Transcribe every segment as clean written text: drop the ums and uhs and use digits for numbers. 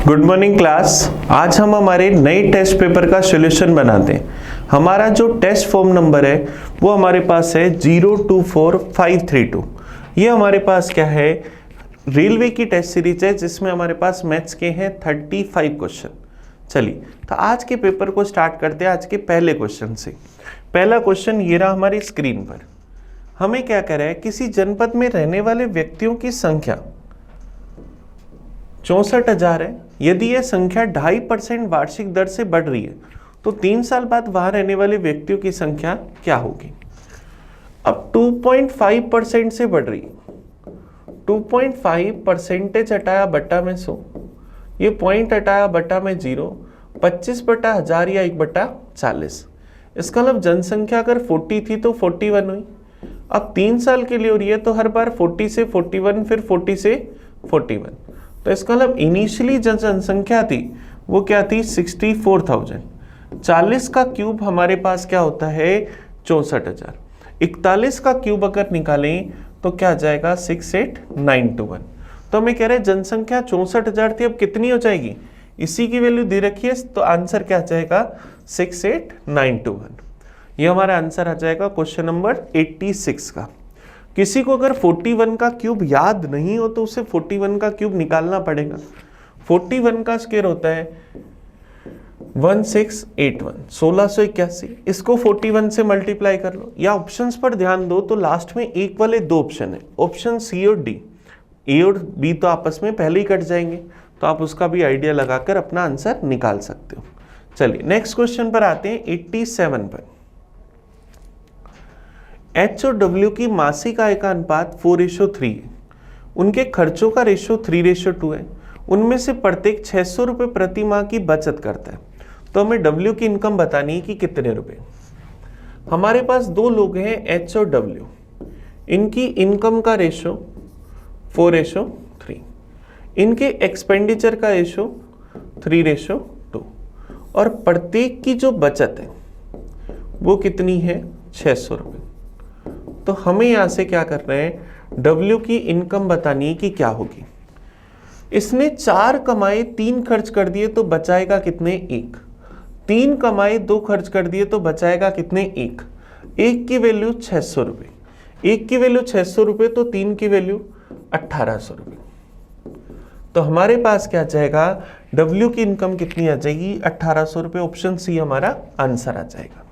Good morning class. आज हम हमारे नए टेस्ट पेपर का सॉल्यूशन बनाते हैं। हमारा जो टेस्ट फॉर्म नंबर है वो हमारे पास है 024532। ये हमारे पास क्या है, रेलवे की टेस्ट सीरीज है जिसमें हमारे पास मैथ्स के हैं 35 क्वेश्चन। चलिए तो आज के पेपर को स्टार्ट करते हैं आज के पहले क्वेश्चन से। पहला क्वेश्चन ये रहा हमारी स्क्रीन पर। हमें क्या कह रहा है, किसी जनपद में रहने वाले व्यक्तियों की संख्या 64,000 है। यदि यह संख्या 2.5% वार्षिक दर से बढ़ रही है तो 3 साल बाद वहां रहने वाले व्यक्तियों की संख्या क्या होगी। अब 2.5% से बढ़ रही है, 2.5% हटाया बट्टा में 100, ये पॉइंट हटाया बट्टा में 0, 25/1000 या 1/40। इसका मतलब जनसंख्या अगर 40 थी तो 41 हुई। अब 3 साल के लिए हो रही है तो हर बार 40 से 41 फिर 40 से 41। तो इसका मतलब इनिशियली जो जनसंख्या थी वो क्या थी 64,000। 40 का क्यूब हमारे पास क्या होता है 64,000। 41 का क्यूब अगर निकालें तो क्या आ जाएगा 68921। तो हमें कह रहे हैं जनसंख्या 64,000 थी, अब कितनी हो जाएगी, इसी की वैल्यू दे रखी है तो आंसर क्या आ जाएगा 68921। ये हमारा आंसर आ जाएगा क्वेश्चन नंबर 86 का। किसी को अगर 41 का क्यूब याद नहीं हो तो उसे 41 का क्यूब निकालना पड़ेगा। 41 का स्क्वायर होता है 1681, 1681। इसको 41 से मल्टीप्लाई कर लो या ऑप्शंस पर ध्यान दो तो लास्ट में एक वाले दो ऑप्शन है, ऑप्शन सी और डी। ए और बी तो आपस में पहले ही कट जाएंगे तो आप उसका भी आइडिया लगाकर अपना आंसर निकाल सकते हो। चलिए नेक्स्ट क्वेश्चन पर आते हैं 87 पर। एच और डब्ल्यू की मासिक आय का अनुपात 4:3 है। उनके खर्चों का रेशो 3:2 है। उनमें से प्रत्येक 600 रुपये प्रति माह की बचत करता है। तो हमें डब्ल्यू की इनकम बतानी है कि कितने रुपए। हमारे पास दो लोग हैं एच और डब्ल्यू, इनकी इनकम का रेशो 4:3, इनके एक्सपेंडिचर का रेशो 3:2 और प्रत्येक की जो बचत है वो कितनी है 600 रुपये। तो हमें यहां से क्या कर रहे हैं, W की इनकम बतानी है कि क्या होगी। इसने 4 कमाए 3 खर्च कर दिए तो बचाएगा कितने 1। 3 कमाए 2 खर्च कर दिए तो बचाएगा कितने 1। 1 की वैल्यू 600 रुपये, 1 की वैल्यू 600 रुपये तो 3 की वैल्यू 1800 रुपये। तो हमारे पास क्या जाएगा, W की इनकम कितनी आ जाएगी 1800 रुपये। ऑप्शन सी हमारा आंसर आ जाएगा।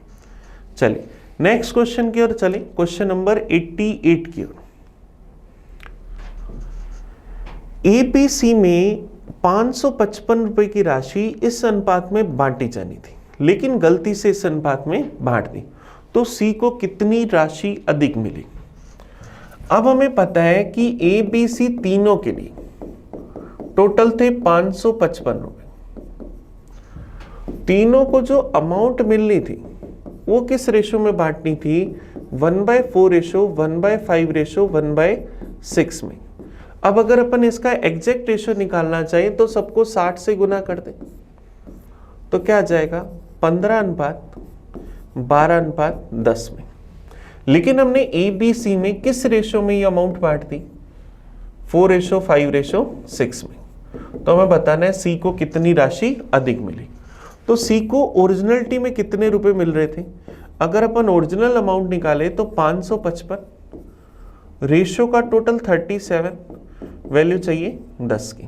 चलिए नेक्स्ट क्वेश्चन की ओर चले, क्वेश्चन नंबर 88 की ओर। एबीसी में 555 रुपए की राशि इस अनुपात में बांटी जानी थी लेकिन गलती से इस अनुपात में बांट दी, तो सी को कितनी राशि अधिक मिली। अब हमें पता है कि एबीसी तीनों के लिए टोटल थे 555 रुपए। तीनों को जो अमाउंट मिलनी थी वो किस रेशो में बांटनी थी, 1/4 रेशो, 1/5 रेशो, 1/6 में। अब अगर अपन इसका एग्जैक्ट रेशो निकालना चाहिए तो सबको 60 से गुना कर दें तो क्या आ जाएगा 15:12:10 में। लेकिन हमने ए बी सी में किस रेशो में ये अमाउंट बांट दी, 4:5:6 में। तो हमें बताना है सी को कितनी राशि अधिक मिली। तो सी को ओरिजिनलिटी में कितने रुपए मिल रहे थे, अगर अपन ओरिजिनल अमाउंट निकाले तो 555, रेशो का टोटल 37, वैल्यू चाहिए 10 की।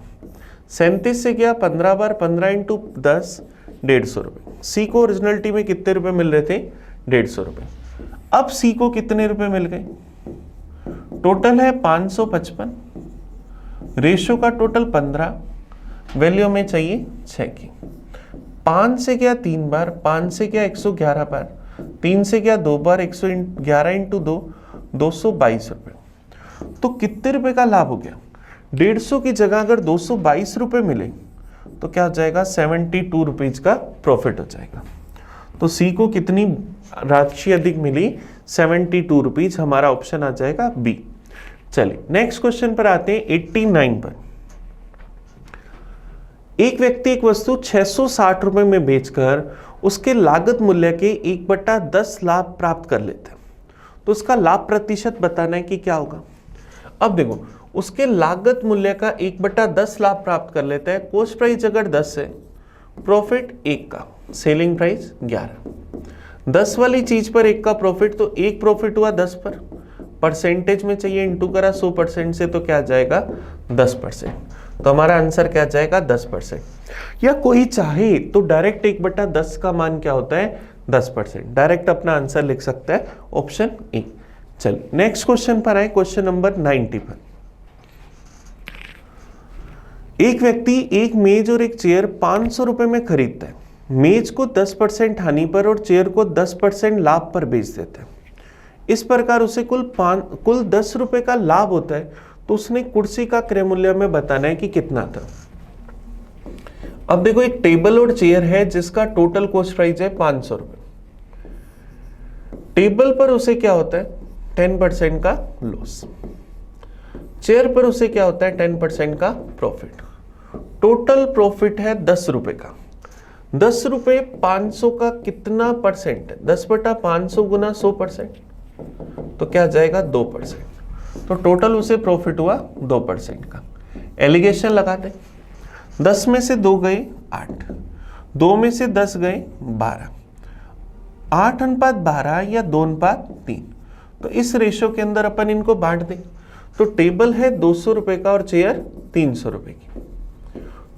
37 से गया 15 बार 15 × 10 150 रुपये। सी को ओरिजिनलिटी में कितने रुपए मिल रहे थे 150 रुपये। अब सी को कितने रुपए मिल गए, टोटल है 555, रेशो का टोटल 15, वैल्यू में चाहिए 6 की। 5 से गया 3 बार, 5 से गया 111 बार, 3 से गया 2 बार, 111 × 2 222 रुपये। तो कितने रुपए का लाभ हो गया, 150 की जगह अगर 222 रुपये मिले तो क्या हो जाएगा 72 रुपीज का प्रॉफिट हो जाएगा। तो सी को कितनी राशि अधिक मिली 72 रुपीज, हमारा ऑप्शन आ जाएगा बी। चलिए नेक्स्ट क्वेश्चन पर आते हैं 89 पर। एक व्यक्ति एक वस्तु 660 रुपए में बेचकर उसके लागत मूल्य के 1/10 लाभ प्राप्त कर लेते हैं, तो उसका लाभ प्रतिशत बताना है कि क्या होगा। अब देखो उसके लागत मूल्य का 1/10 लाभ प्राप्त कर लेता है। कॉस्ट प्राइस अगर 10 है, प्रॉफिट 1 का, सेलिंग प्राइस 11। 10 वाली चीज पर 1 का प्रॉफिट, तो 1 प्रॉफिट हुआ 10 पर, परसेंटेज में चाहिए इंटू करा 100% से, तो क्या आ जाएगा 10%। तो हमारा आंसर क्या जाएगा 10%। या कोई चाहे तो डायरेक्ट 1/10 का मान क्या होता है 10%, डायरेक्ट अपना आंसर लिख सकता है ऑप्शन ए। चलिए नेक्स्ट क्वेश्चन पर आए, क्वेश्चन नंबर 90 पर। एक व्यक्ति एक मेज और एक चेयर 500 रुपए में खरीदता है। मेज को 10% हानि पर और चेयर को 10% लाभ पर बेच देता है। इस प्रकार उसे कुल 10 रुपए का लाभ होता है, तो उसने कुर्सी का क्रय मूल्य हमें बताना है कि कितना था। अब देखो एक टेबल और चेयर है जिसका टोटल कॉस्ट प्राइस है 500 रुपए। टेबल पर उसे क्या होता है 10% का लॉस, चेयर पर उसे क्या होता है 10% का प्रॉफिट। टोटल प्रॉफिट है 10 रुपए का। 10 रुपए 500 का कितना परसेंट है, 10/500 गुना 100%, तो क्या जाएगा 2%। तो टोटल उसे प्रॉफिट हुआ 2% का। एलिगेशन लगाते, 10 में से 2 गए 8, 2 में से 10 गए 12, 8:12 या 2:3। तो इस रेशो के अंदर अपन इनको बांट दें, तो टेबल है 200 रुपए का और चेयर 300 रुपए की।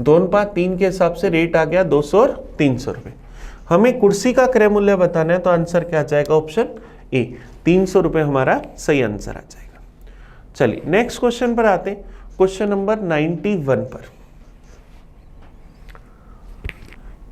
2:3 के हिसाब से रेट आ गया 200 और 300 रुपए। हमें कुर्सी का क्रय मूल्य बताना है, तो आंसर क्या जाएगा ऑप्शन ए, 300 रुपए हमारा सही आंसर आ जाएगा। चलिए नेक्स्ट क्वेश्चन पर आते हैं, क्वेश्चन नंबर 91 पर।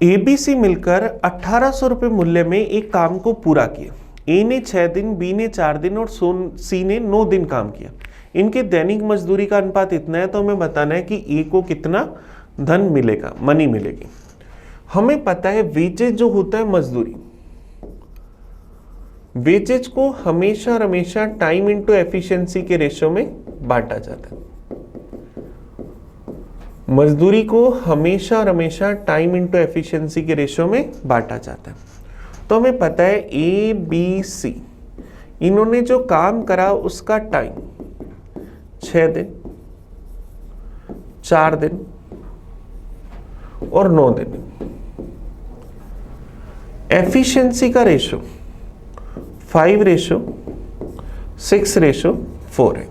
एबीसी मिलकर 1800 रुपए मूल्य में एक काम को पूरा किया। ए ने 6 दिन, बी ने 4 दिन और सी ने 9 दिन काम किया। इनके दैनिक मजदूरी का अनुपात इतना है, तो हमें बताना है कि ए को कितना धन मिलेगा, मनी मिलेगी। हमें पता है वेजेज जो होता है मजदूरी, वेजेज को हमेशा और हमेशा टाइम इनटू एफिशिएंसी के रेशियो में बांटा जाता है। मजदूरी को हमेशा और हमेशा टाइम इनटू एफिशिएंसी के रेशियो में बांटा जाता है। तो हमें पता है ए बी सी, इन्होंने जो काम करा उसका टाइम 6 दिन, 4 दिन और 9 दिन। एफिशिएंसी का रेशो 5:6:4 है।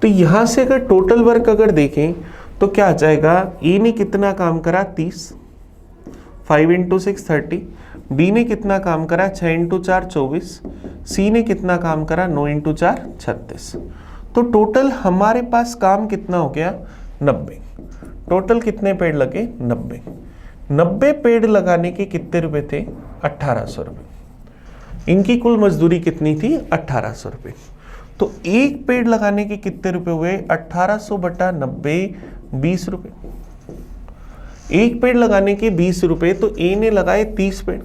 तो यहां से अगर टोटल वर्क अगर देखें तो क्या आ जाएगा, ए ने कितना काम करा 30, 5 × 6 30, बी ने कितना काम करा 6 × 4 24, सी ने कितना काम करा 9 × 4 36। तो टोटल हमारे पास काम कितना हो गया 90। टोटल कितने पेड़ लगे 90। 90 पेड़ लगाने के कितने रुपए थे 1800 रुपए। इनकी कुल मजदूरी कितनी थी 1800 रुपए। तो एक पेड़ लगाने के कितने रुपए हुए 1800/90 20 रुपए। एक पेड़ लगाने के 20 रुपए, तो ए ने लगाए 30 पेड़,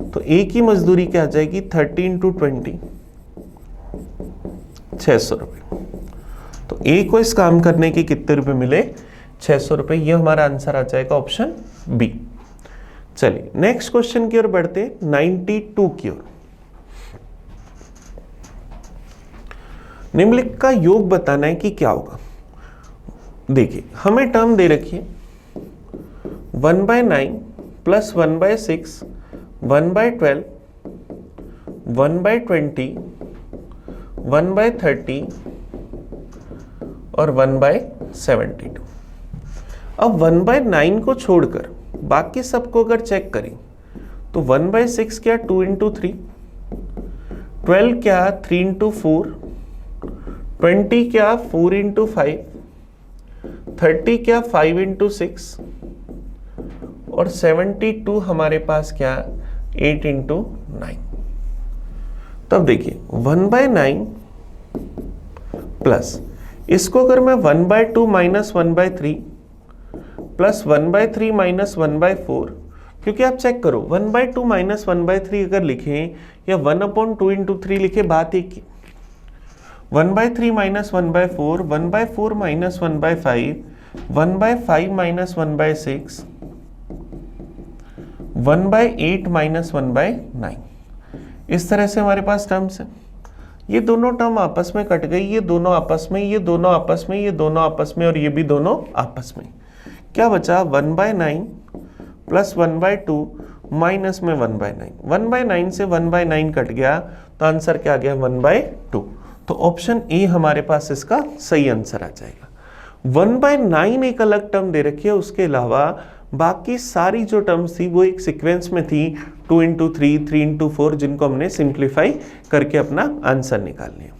तो ए की मजदूरी क्या आ जाएगी 30 × 20 600 रुपए। तो ए को इस काम करने के कितने रुपए मिले 600 रुपए। ये हमारा आंसर आ जाएगा ऑप्शन बी। चलिए नेक्स्ट क्वेश्चन की ओर बढ़ते 92 की ओर। निम्नलिखित का योग बताना है कि क्या होगा। देखिए हमें टर्म दे रखी है 1/9 + 1/6 1/12 1/20 1/30 और 1/72। अब 1/9 को छोड़कर बाकी सबको अगर चेक करें तो 1/6 क्या 2 × 3, 12 क्या 3 × 4, 20 क्या 4 × 5, 30 क्या 5 × 6 और 72 हमारे पास क्या 8 × 9। तब देखिए 1/9 प्लस इसको अगर मैं 1/2 - 1/3 प्लस 1/3 - 1/4, क्योंकि आप चेक करो 1/2 - 1/3 अगर लिखें या 1/2 × 3 लिखे बात एक ही। 1/3 - 1/4, 1/4 - 1/5, 1/5 - 1/6, 1/8 - 1/9। इस तरह से हमारे पास टर्म्स है। ये दोनों टर्म आपस में कट गई, ये दोनों आपस में, ये दोनों आपस में, ये दोनों आपस में, और ये भी दोनों आपस में। क्या बचा? 1/9 प्लस 1/2 माइनस में 1/9। 1/9 से 1/9 कट गया तो आंसर क्या आ गया? 1/2। तो ऑप्शन ए हमारे पास इसका सही आंसर आ जाएगा। 1/9 एक अलग टर्म दे रखी है, उसके अलावा बाकी सारी जो टर्म्स थी वो एक सीक्वेंस में थी, 2 into 3, 3 into 4, जिनको हमने सिंप्लीफाई करके अपना आंसर निकाल लिया।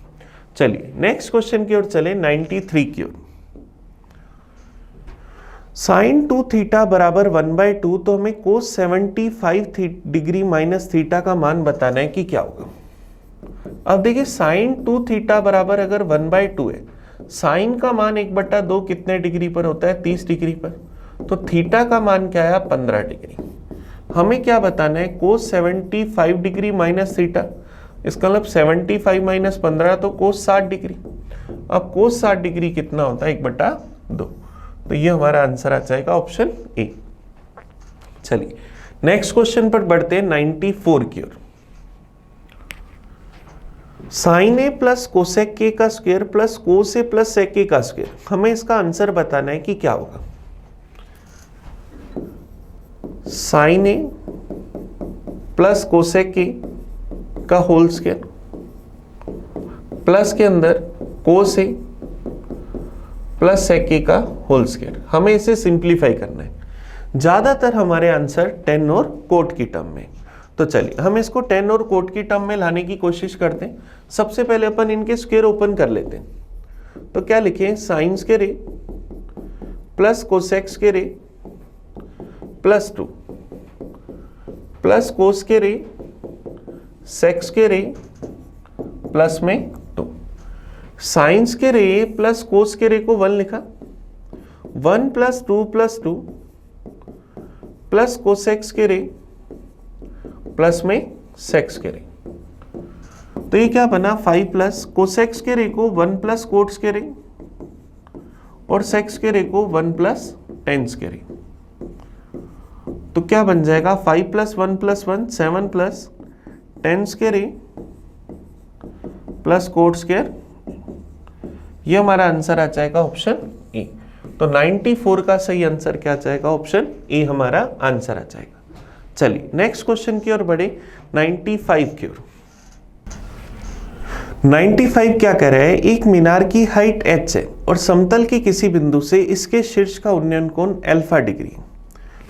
चलिए नेक्स्ट क्वेश्चन की ओर चले, 93 की ओर। sin 2 थीटा बराबर 1/2, तो हमें cos 75 डिग्री माइनस थीटा का मान बताना है कि क्या होगा। अब देखिए sin 2 थीटा बराबर अगर 1/2 है, साइन का मान 1/2 कितने डिग्री पर होता है? 30 डिग्री पर। तो थीटा का मान क्या है? 15 डिग्री। हमें क्या बताना है? cos 75 डिग्री माइनस थीटा, इसका मतलब 75 माइनस 15 तो cos 60 डिग्री। अब cos 60 डिग्री कितना होता है? 1/2। तो ये हमारा आंसर आ जाएगा ऑप्शन ए। चलिए नेक्स्ट क्वेश्चन पर बढ़ते हैं, 94 की ओर। साइन ए प्लस कोसेक के का स्क्वायर प्लस कोस ए प्लस सेक ए का स्क्वायर, हमें इसका आंसर बताना है कि क्या होगा। Sine a plus cosec a का होल स्क्वायर प्लस के अंदर कोस ए प्लस सेक ए का होल स्क्वायर, हमें इसे सिंप्लीफाई करना है। ज्यादातर हमारे आंसर 10 और कोट की टर्म में, तो चलिए हम इसको 10 और कोट की टर्म में लाने की कोशिश करते हैं। सबसे पहले अपन इनके स्क्वायर ओपन कर लेते हैं। तो क्या लिखें? Sine square A plus cosec square A plus 2 plus cos square A sec square A plus में 2। Sine square A plus cos square A को 1 लिखा, 1 plus 2 plus 2 plus cosec square A plus में सेक स्क्वायर ए। तो ये क्या बना? 5 plus cosec square A को 1 plus cot square ए और सेक स्क्वायर ए को 1 प्लस टेन स्क्वायर ए। तो क्या बन जाएगा? 5 plus 1 plus 1 7 plus ten square A plus cot square, ये हमारा आंसर आ जाएगा ऑप्शन ए। तो 94 का सही आंसर क्या आ जाएगा? ऑप्शन ए हमारा आंसर आ जाएगा। चलिए नेक्स्ट क्वेश्चन की ओर बढ़े, 95 की ओर। 95 क्या कह रहा है? एक मीनार की हाइट h है और समतल के किसी बिंदु से इसके शीर्ष का उन्नयन कोण अल्फा डिग्री।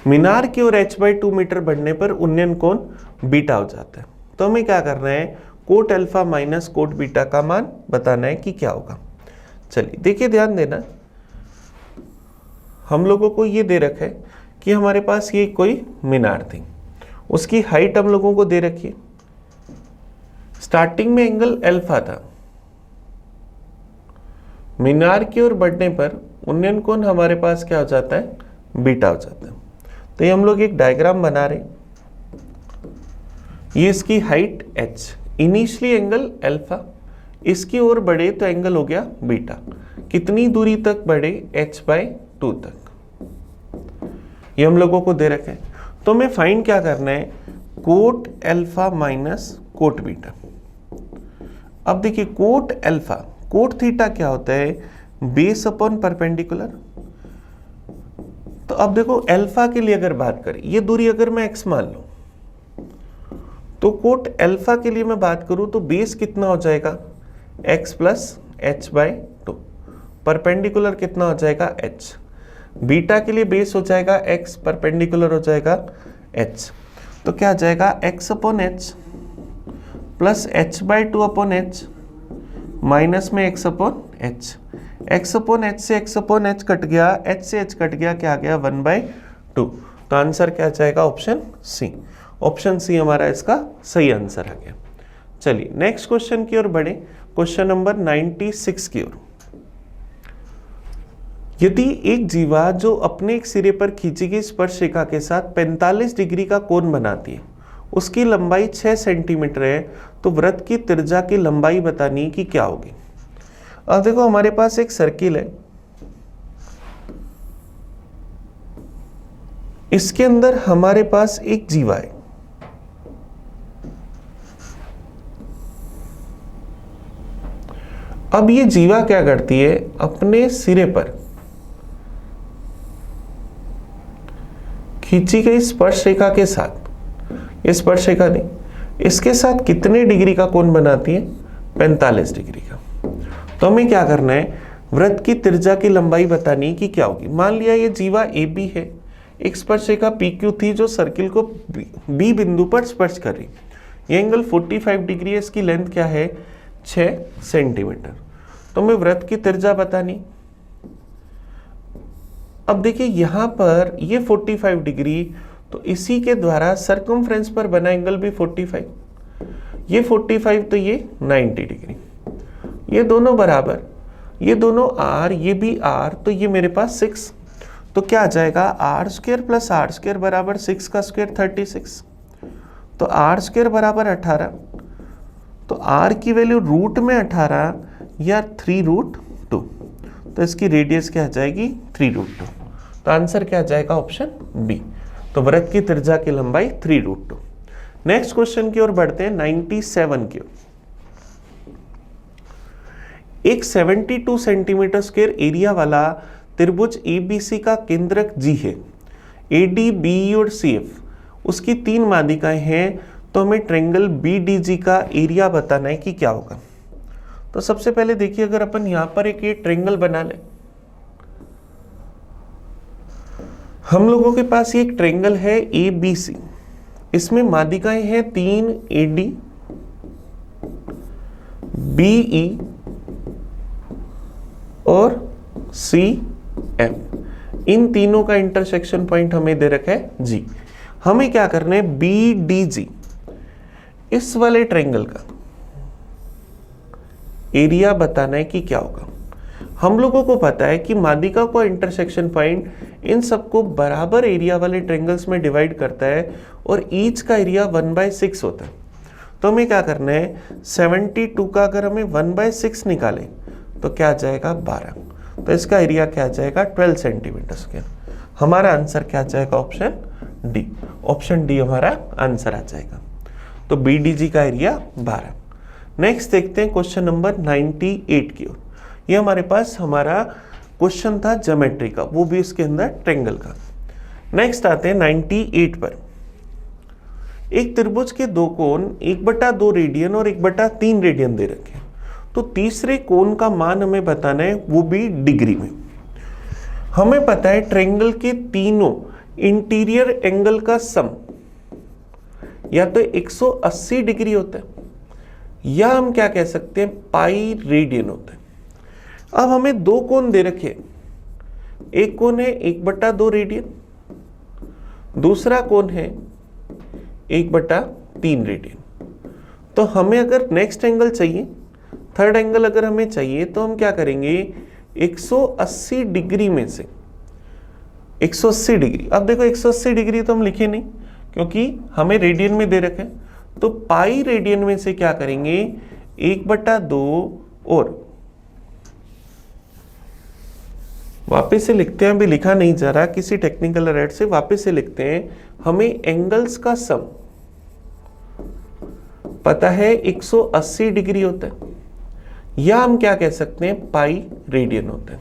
मीनार की ओर h/2 मीटर बढ़ने पर उन्नयन कोण बीटा हो जाता है। तो हमें क्या करना है? Coat alpha minus cot beta का मान बताना है कि क्या होगा। चलिए देखिए ध्यान देना, हम लोगों को ये दे रखा है कि हमारे पास ये कोई मीनार थी, उसकी हाइट हम लोगों को दे रखी है। स्टार्टिंग में एंगल अल्फा था, मीनार की ओर बढ़ने पर उन्नयन कोण हमारे पास क्या हो जाता है? बीटा हो जाता है। तो ये हम लोग एक डायग्राम बना रहे, ये इसकी height h, initially angle alpha, इसकी ओर बढ़े तो एंगल हो गया बीटा। कितनी दूरी तक बढ़े? h/2 तक, ये हम लोगों को दे रखे हैं। तो हमें फाइंड क्या करना है? Coat alpha minus cot beta. अब देखिए कोट अल्फा, कोट थीटा क्या होता है? Base upon perpendicular. तो अब देखो अल्फा के लिए अगर बात करें, ये दूरी अगर मैं x मान लूं, तो कोट अल्फा के लिए मैं बात करूं तो बेस कितना हो जाएगा? x plus h/2। परपेंडिकुलर कितना हो जाएगा? h। बीटा के लिए बेस हो जाएगा x, परपेंडिकुलर हो जाएगा h। तो क्या आ जाएगा? x upon h plus h/2 upon h minus में x upon h। x upon h से x अपॉन h कट गया, h से h कट गया, क्या आ गया? 1/2। तो आंसर क्या आ जाएगा? Option C. ऑप्शन सी हमारा इसका सही आंसर आ गया। चलिए नेक्स्ट क्वेश्चन की ओर बढ़े, क्वेश्चन नंबर 96 की ओर। यदि एक जीवा जो अपने एक सिरे पर खींची गई स्पर्शरेखा के साथ 45 डिग्री का कोण बनाती है, उसकी लंबाई 6 सेंटीमीटर है, तो वृत्त की त्रिज्या की लंबाई बतानी कि क्या होगी। अब देखो हमारे पास एक सर्किल है, इसके अंदर हमारे पास एक जीवा है। अब ये जीवा क्या करती है, अपने सिरे पर खींची गई स्पर्श रेखा के साथ, ये स्पर्श रेखा नहीं, इसके साथ कितने डिग्री का कोण बनाती है, 45 डिग्री का। तो हमें क्या करना है, वृत्त की त्रिज्या की लंबाई बतानी है कि क्या होगी। मान लिया ये जीवा ए बी है, एक स्पर्श रेखा पी क्यू थी जो सर्किल को बी बिंदु पर स्पर्श कर रही, ये एंगल 45 डिग्री है, इसकी लेंथ क्या है, 6 सेंटीमीटर। तो हमें वृत्त की त्रिज्या बतानी। अब देखिए यहां पर ये 45 डिग्री, तो इसी के द्वारा सर्कमफ्रेंस पर बना एंगल भी 45, ये 45 तो ये 90 डिग्री, ये दोनों बराबर, ये दोनों r, ये भी r, तो ये मेरे पास 6, तो क्या आ जाएगा, r square plus r square बराबर 6 का स्क्वायर 36, तो आर स्क्वायर बराबर 18, तो r की वैल्यू रूट में 18 या 3√2, तो इसकी रेडियस क्या आ जाएगी, 3√2। तो आंसर क्या आ जाएगा, ऑप्शन बी। तो वृत्त की त्रिज्या की लंबाई 3√2। नेक्स्ट क्वेश्चन की ओर बढ़ते हैं, 97 की ओर। एक 72 सेंटीमीटर स्क्वायर एरिया वाला त्रिभुज ABC का केंद्रक G है, AD, BE और CF उसकी 3 माध्यिकाएं हैं, तो हमें ट्रायंगल BDG का एरिया बताना है कि क्या होगा। तो सबसे पहले देखिए, अगर अपन यहां पर एक ये ट्रायंगल बना ले, हम लोगों के पास ये एक ट्रायंगल है ABC, इसमें माध्यिकाएं हैं 3, AD, BE और CF, इन तीनों का इंटरसेक्शन पॉइंट हमें दे रखा है G। हमें क्या करना है, BDG इस वाले ट्रायंगल का एरिया बताना है कि क्या होगा। हम लोगों को पता है कि माध्यिका को इंटरसेक्शन पॉइंट इन सबको बराबर एरिया वाले ट्रायंगल्स में डिवाइड करता है और ईच का एरिया 1/6 होता है। तो हमें क्या करना है, 72 का अगर हमें 1/6 निकालें तो क्या आ जाएगा, 12, तो इसका एरिया क्या आ जाएगा, 12 सेंटीमीटर स्क्वायर। हमारा आंसर क्या आ जाएगा, ऑप्शन डी। ऑप्शन डी हमारा आंसर आ जाएगा। तो BDG का एरिया 12। नेक्स्ट देखते हैं क्वेश्चन नंबर 98 की ओर। ये हमारे पास हमारा क्वेश्चन था ज्योमेट्री का, वो भी उसके अंदर ट्रायंगल का। नेक्स्ट आते हैं 98 पर। एक त्रिभुज के दो कोण 1/2 रेडियन और 1/3 रेडियन दे रखे हैं, तो तीसरे कोण का मान हमें बताना है, वो भी डिग्री में। हमें पता है ट्रायंगल के तीनों इंटीरियर एंगल का सम या तो 180 डिग्री होता है, या हम क्या कह सकते हैं, पाई रेडियन होता है। अब हमें दो कोण दे रखे, एक कोण है 1/2 रेडियन, दूसरा कोण है 1/3 रेडियन। तो हमें अगर नेक्स्ट एंगल चाहिए, थर्ड एंगल अगर हमें चाहिए, तो हम क्या करेंगे, 180 डिग्री में से 180 डिग्री, अब देखो 180 डिग्री तो हम लिखे नहीं क्योंकि हमें रेडियन में दे रखे, तो पाई रेडियन में से क्या करेंगे, 1/2 और वापस से लिखते हैं, अभी लिखा नहीं जा रहा, किसी टेक्निकल एरर से वापस से लिखते हैं। हमें एंगल्स का सम पता है 180 डिग्री होता है, या हम क्या कह सकते हैं, पाई रेडियन होता है।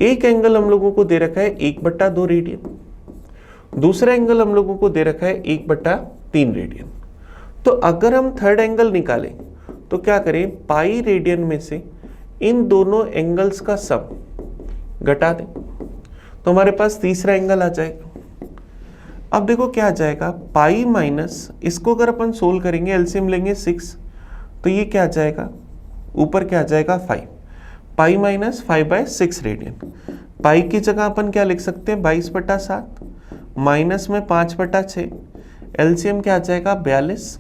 एक एंगल हम लोगों को दे रखा है 1/2 रेडियन, दूसरा एंगल हम लोगों को दे रखा है 1/3 रेडियन। तो अगर हम थर्ड एंगल निकालें तो क्या करें, पाई रेडियन में से इन दोनों एंगल्स का सम घटा दें, तो हमारे पास तीसरा एंगल आ जाएगा। अब देखो क्या आ जाएगा, पाई माइनस, इसको अगर अपन सोल्व करेंगे, एलसीएम लेंगे 6, तो ये क्या आ जाएगा, ऊपर क्या आ जाएगा 5, पाई माइनस 5/6 रेडियन। पाई की जगह अपन क्या लिख सकते हैं, 22/7, माइनस में 5/6, एलसीएम क्या आ जाएगा 42,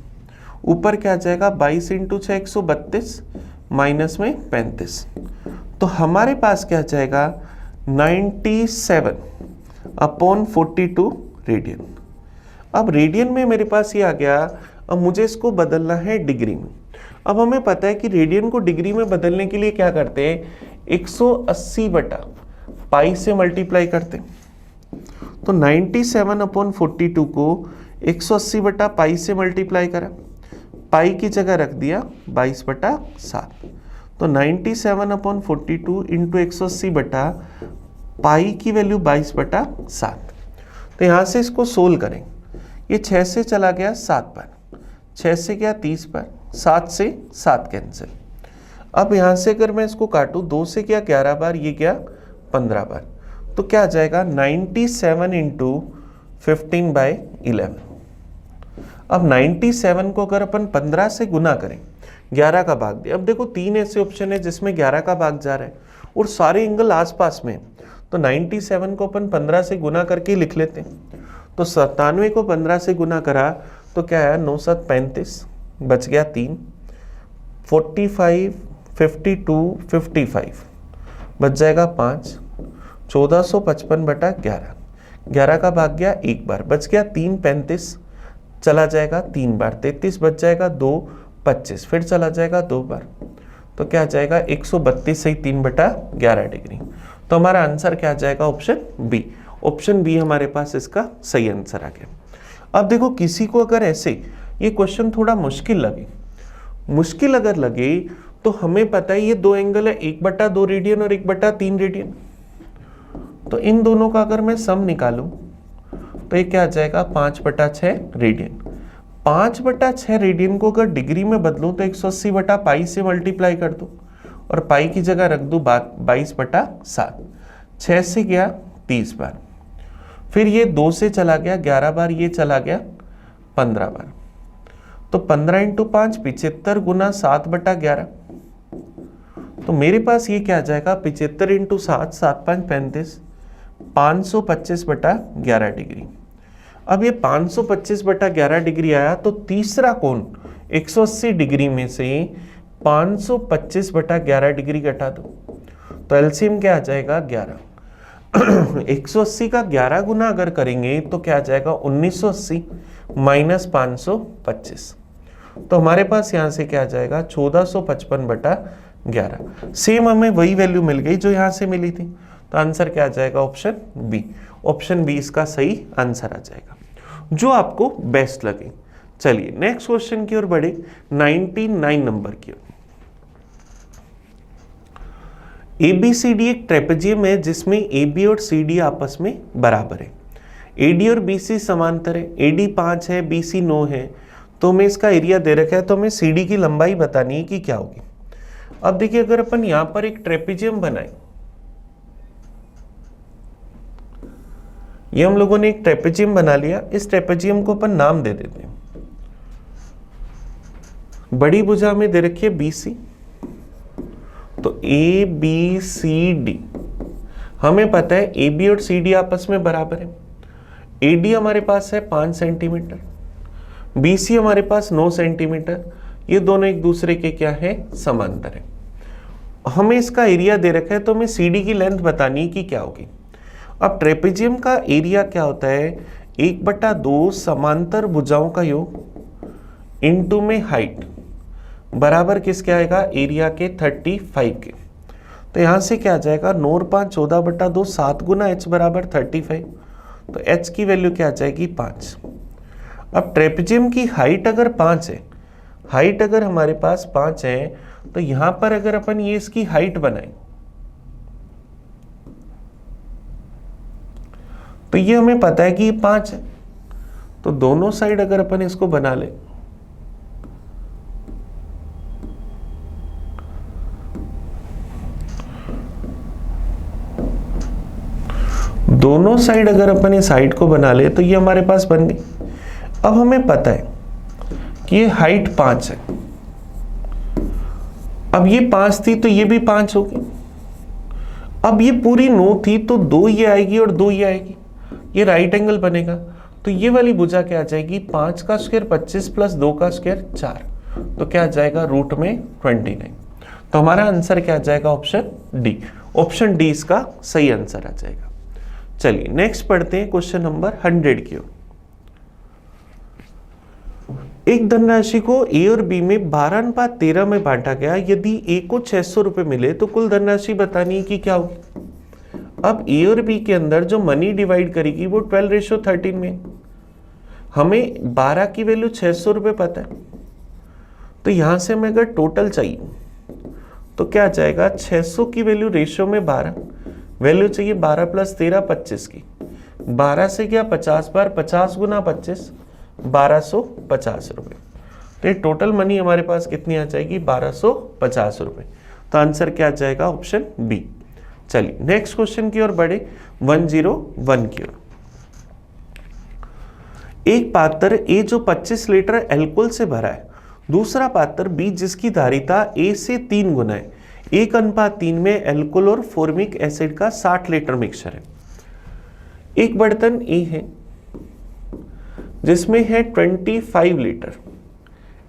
ऊपर क्या आ जाएगा 22 × 6 132, माइनस में 35। तो हमारे पास क्या आ जाएगा 97/42 रेडियन। अब रेडियन में मेरे पास ये आ गया, अब मुझे इसको बदलना है डिग्री में। अब हमें पता है कि रेडियन को डिग्री में बदलने के लिए क्या करते हैं, 180/पाई से मल्टीप्लाई करते हैं। तो 97/42 को 180/पाई से मल्टीप्लाई करा, पाई की जगह रख दिया 22/7, तो 97/42 इंटू 180 बटा पाई की वैल्यू 22/7। तो यहाँ से इसको सोल्व करें, ये 6 से चला गया 7 पर, 6 से गया 30 पर, 7 से 7 कैंसिल। अब यहाँ से अगर मैं इसको काटूँ, 2 से गया 11 बार, ये गया 15 बार, तो क्या आ जाएगा 97 इंटू 15/11। अब 97 को अगर अपन 15 से गुना करें, 11 का भाग दे। अब देखो 3 ऐसे ऑप्शन है जिसमें 11 का भाग जा रहा है और सारे एंगल आसपास में, तो 97 को अपन 15 से गुना करके लिख लेते हैं। तो 97 को 15 से गुना करा तो क्या है, 9 7 35, बच गया 3, 45 52 55, बच जाएगा 5, 1455/11, 11 का भाग गया एक बार, बच गया 3 35, चला जाएगा 3 बार, 33 बच जाएगा 2 25, फिर चला जाएगा 2 बार, तो क्या आ जाएगा 132 से 3/11 डिग्री। तो हमारा आंसर क्या आ जाएगा, ऑप्शन बी। ऑप्शन बी हमारे पास इसका सही आंसर आ गया। अब देखो किसी को अगर ऐसे ये क्वेश्चन थोड़ा मुश्किल अगर लगे तो हमें पता है ये दो एंगल है, 1/2 रेडियन और 1/3 रेडियन। तो इन दोनों का अगर मैं सम निकालूं तो ये क्या आ जाएगा, 5/6 रेडियन। 5/6 रेडियन को अगर डिग्री में बदलूं तो 180 बटा पाई से मल्टीप्लाई कर दूं और पाई की जगह रख दूं 22/7। 6 से गया 30 बार, फिर ये 2 से चला गया 11 बार, ये चला गया 15 बार, तो 15 इंटू 5 75 गुना 7/11। तो मेरे पास ये क्या आ जाएगा, 75 इंटू 7, 7 5 35, 525/11 डिग्री। अब ये 525/11 डिग्री आया तो तीसरा कोण 180 डिग्री में से 525/11 डिग्री घटा दो, तो एलसीएम क्या आ जाएगा 11। 180 का 11 गुना अगर करेंगे तो क्या आ जाएगा 1980 माइनस 525, तो हमारे पास यहाँ से क्या आ जाएगा 1455/11। सेम हमें वही वैल्यू मिल गई जो यहाँ से मिली थी, तो आंसर क्या आ जाएगा, ऑप्शन बी। ऑप्शन बी इसका सही आंसर आ जाएगा, जो आपको बेस्ट लगे। चलिए नेक्स्ट क्वेश्चन की ओर बढ़े, 99 नंबर की ओर। ABCD एक ट्रेपेजियम है जिसमें AB और CD आपस में बराबर है। AD और BC समांतर है, AD 5 है, BC 9 है, तो हमें इसका एरिया दे रखा है, तो हमें CD की लंबाई बतानी है कि क्या होगी। अब देखिए अगर अपन यहां पर एक ट्रेपेजियम बनाए, ये हम लोगों ने एक ट्रेपेजियम बना लिया, इस ट्रेपेजियम को अपन नाम दे देते हैं, बड़ी भुजा में दे रखी है BC, तो ABCD, हमें पता है AB और CD आपस में बराबर है। AD हमारे पास है 5 सेंटीमीटर, BC हमारे पास 9 सेंटीमीटर, ये दोनों एक दूसरे के क्या है, समांतर है। हमें इसका एरिया दे रखा है, तो हमें CD की लेंथ बतानी है कि क्या होगी। अब ट्रेपेजियम का एरिया क्या होता है, 1/2 समांतर भुजाओं का योग इनटू में हाइट बराबर किसके आएगा, एरिया के 35 के। तो यहां से क्या आ जाएगा, 9 और 5 14/2, 7 गुना h बराबर 35, तो h की वैल्यू क्या आ जाएगी 5। अब ट्रेपेजियम की हाइट अगर 5 है, हाइट अगर हमारे पास 5 है, तो यहां पर अगर अपन ये इसकी हाइट बनाए तो ये हमें पता है कि ये 5 है, तो दोनों साइड अगर अपन इसको बना ले, दोनों साइड अगर अपन इस हाइट को बना ले तो ये हमारे पास बन गई। अब हमें पता है कि ये हाइट 5 है, अब ये 5 थी तो ये भी 5 होगी। अब ये पूरी 9 थी तो 2 ये आएगी और 2 ये आएगी, ये राइट एंगल बनेगा, तो ये वाली भुजा क्या आ जाएगी, 5 का स्क्वायर 25 प्लस 2 का स्क्वायर 4, तो क्या आ जाएगा रूट में 29। तो हमारा आंसर क्या आ जाएगा, ऑप्शन डी। ऑप्शन डी इसका सही आंसर आ जाएगा। चलिए नेक्स्ट पढ़ते हैं क्वेश्चन नंबर 100 की ओर। एक धनराशि को ए और बी में 12:13 में बांटा गया, यदि ए को 600 रुपए मिले तो कुल धनराशि बतानी है कि क्या होगी। अब ए और बी के अंदर जो मनी डिवाइड करेगी वो 12:13 में, हमें 12 की वैल्यू 600 रुपए पता है, तो यहां से हमें अगर टोटल चाहिए तो क्या आ जाएगा 600 की वैल्यू रेशियो में 12, वैल्यू चाहिए 12 प्लस 13 25 की, 12 से क्या 50 बार 50 गुना 25 1250 रुपये। तो ये टोटल मनी हमारे पास कितनी आ जाएगी 1250 रुपये। तो आंसर क्या आ जाएगा ऑप्शन बी। चलिए नेक्स्ट क्वेश्चन की ओर बढ़े 101 की ओर। एक पात्र ए जो 25 लीटर एल्कोहल से भरा है, दूसरा पात्र बी जिसकी धारिता ए से 3 गुना है, 1:3 में एल्कोहल और फॉर्मिक एसिड का 60 लीटर मिक्सचर है। एक बर्तन ए है जिसमें है 25 लीटर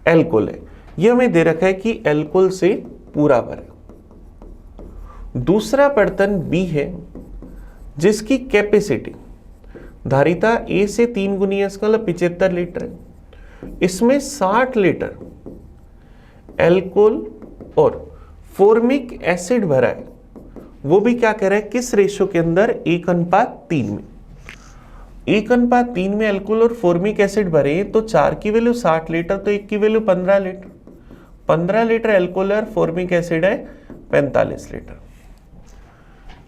एल्कोहल है, यह हमें दे रखा है कि एल्कोहल से पूरा भरा। दूसरा बर्तन बी है जिसकी कैपेसिटी धारिता ए से 3 गुनी है, इसका मतलब 75 लीटर है, इसमें 60 लीटर एल्कोहल और फॉर्मिक एसिड भरा है। वो भी क्या कह रहा है किस रेशो के अंदर 1:3 में। 1:3 में एल्कोहल और फॉर्मिक एसिड भरे तो 4 की वैल्यू 60 लीटर तो 1 की वैल्यू 15 लीटर। 15 लीटर एल्कोहल और फॉर्मिक एसिड है 45 लीटर।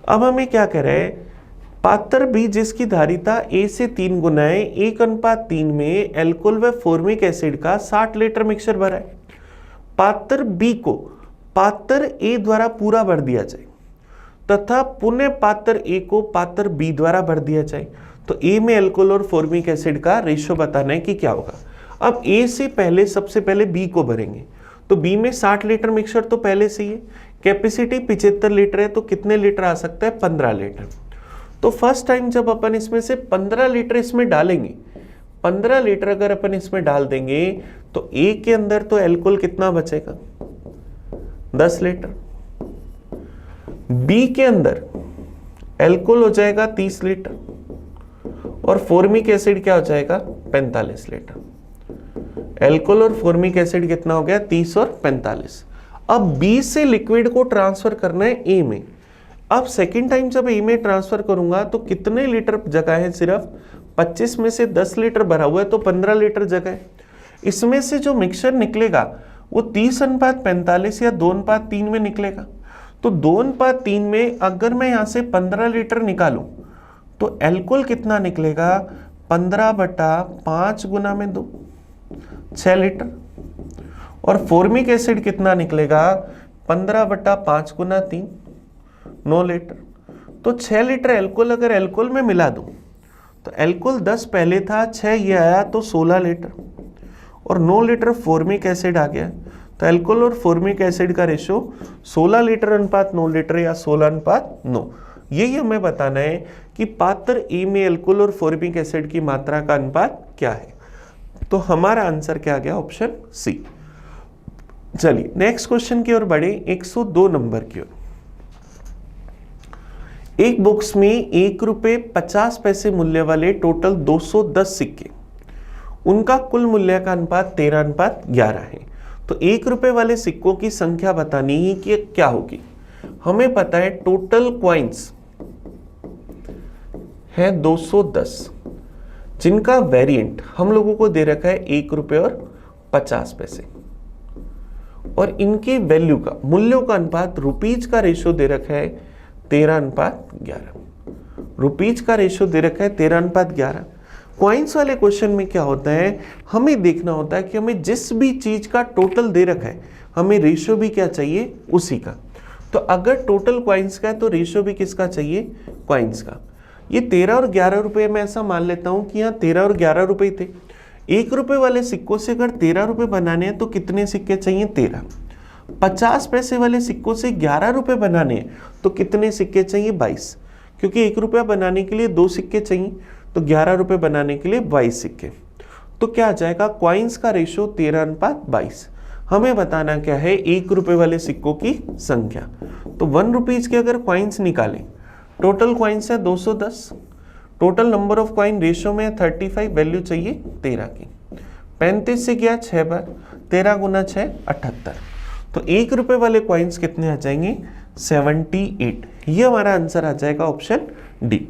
अब हमें क्या कह रहे हैं पात्र बी जिसकी धारिता ए से 3 गुना है, 1:3 में एल्कोहल व फॉर्मिक एसिड का 60 लीटर मिक्सचर भरा है। पात्र बी को पात्र ए द्वारा पूरा भर दिया जाए तथा पुनः पात्र ए को पात्र बी द्वारा भर दिया जाए, तो ए में एल्कोहल और फॉर्मिक एसिड का रेशियो बताना है कि क्या होगा। अब ए से पहले सबसे पहले बी को भरेंगे, तो बी में 60 लीटर मिक्सचर तो पहले से ही है, कैपेसिटी 75 लीटर है, तो कितने लीटर आ सकता है 15 लीटर। तो फर्स्ट टाइम जब अपन इसमें से 15 लीटर इसमें डालेंगे, 15 लीटर अगर अपन इसमें डाल देंगे तो ए के अंदर तो एल्कोहल कितना बचेगा 10 लीटर, बी के अंदर एल्कोहल हो जाएगा 30 लीटर और फॉर्मिक एसिड क्या हो जाएगा 45 लीटर। एल्कोहल और फॉर्मिक एसिड कितना हो गया 30 और 45। अब बी से लिक्विड को ट्रांसफर करना है ए में। अब सेकेंड टाइम जब ए में ट्रांसफर करूंगा तो कितने लीटर जगह है, सिर्फ 25 में से 10 लीटर भरा हुआ है तो 15 लीटर जगह है। इसमें से जो मिक्सचर निकलेगा वो 30:45 या 2:3 में निकलेगा। तो 2:3 में अगर मैं यहां से 15 लीटर निकालूं तो एल्कोहल कितना निकलेगा 15/5 गुना में 2 6 लीटर और फॉर्मिक एसिड कितना निकलेगा 15/5 गुना 3 9 लीटर। तो 6 लीटर एल्कोहल अगर एल्कोहल में मिला दूं तो एल्कोहल 10 पहले था, 6 ये आया तो 16 लीटर और 9 लीटर फॉर्मिक एसिड आ गया। तो एल्कोहल और फॉर्मिक एसिड का रेशो 16 लीटर अनुपात 9 लीटर या 16:9। यही हमें बताना है कि पात्र ए में एल्कोहल और फॉर्मिक एसिड की मात्रा का अनुपात क्या है। तो हमारा आंसर क्या आ गया ऑप्शन सी। चलिए नेक्स्ट क्वेश्चन की ओर बढ़े 102 नंबर की ओर। एक बॉक्स में ₹1.50 मूल्य वाले टोटल 210 सिक्के, उनका कुल मूल्य का अनुपात 13:11 है। तो ₹1 वाले सिक्कों की संख्या बतानी ही कि क्या होगी। हमें पता है टोटल क्वाइंस है 210 जिनका वेरिएंट हम लोगों को दे रखा है ₹1.50 और इनके वैल्यू का मूल्यों का अनुपात रुपीज का रेशियो दे रखा है 13:11। रुपीज का रेशियो दे रखा है 13:11। कॉइन्स वाले क्वेश्चन में क्या होता है हमें देखना होता है कि हमें जिस भी चीज का टोटल दे रखा है हमें रेशियो भी क्या चाहिए उसी का। तो अगर टोटल कॉइन्स का है तो रेशियो भी किसका चाहिए कॉइन्स का। ये 13 और 11 रुपए मैं ऐसा मान लेता हूं कि यहाँ 13 और 11 रुपए थे। ₹1 वाले सिक्कों से अगर 13 रुपए बनाने हैं तो कितने सिक्के चाहिए 13। 50 पैसे वाले सिक्कों से 11 रुपए बनाने हैं तो कितने सिक्के चाहिए 22, क्योंकि ₹1 बनाने के लिए 2 सिक्के चाहिए तो 11 रुपए बनाने के लिए 22 सिक्के। तो क्या आ जाएगा कॉइन्स का रेशियो 13:22। हमें बताना क्या है ₹1 वाले सिक्कों की संख्या। तो 1 रुपीज के अगर कॉइन्स निकालें, टोटल कॉइन्स है 210, total number of coin ratio में 35, वैल्यू चाहिए 13 की। 35 से गया 6 बार, 13 गुना 6 78। तो ₹1 वाले कॉइन्स कितने आ जाएंगे 78। ये हमारा आंसर आ जाएगा ऑप्शन डी।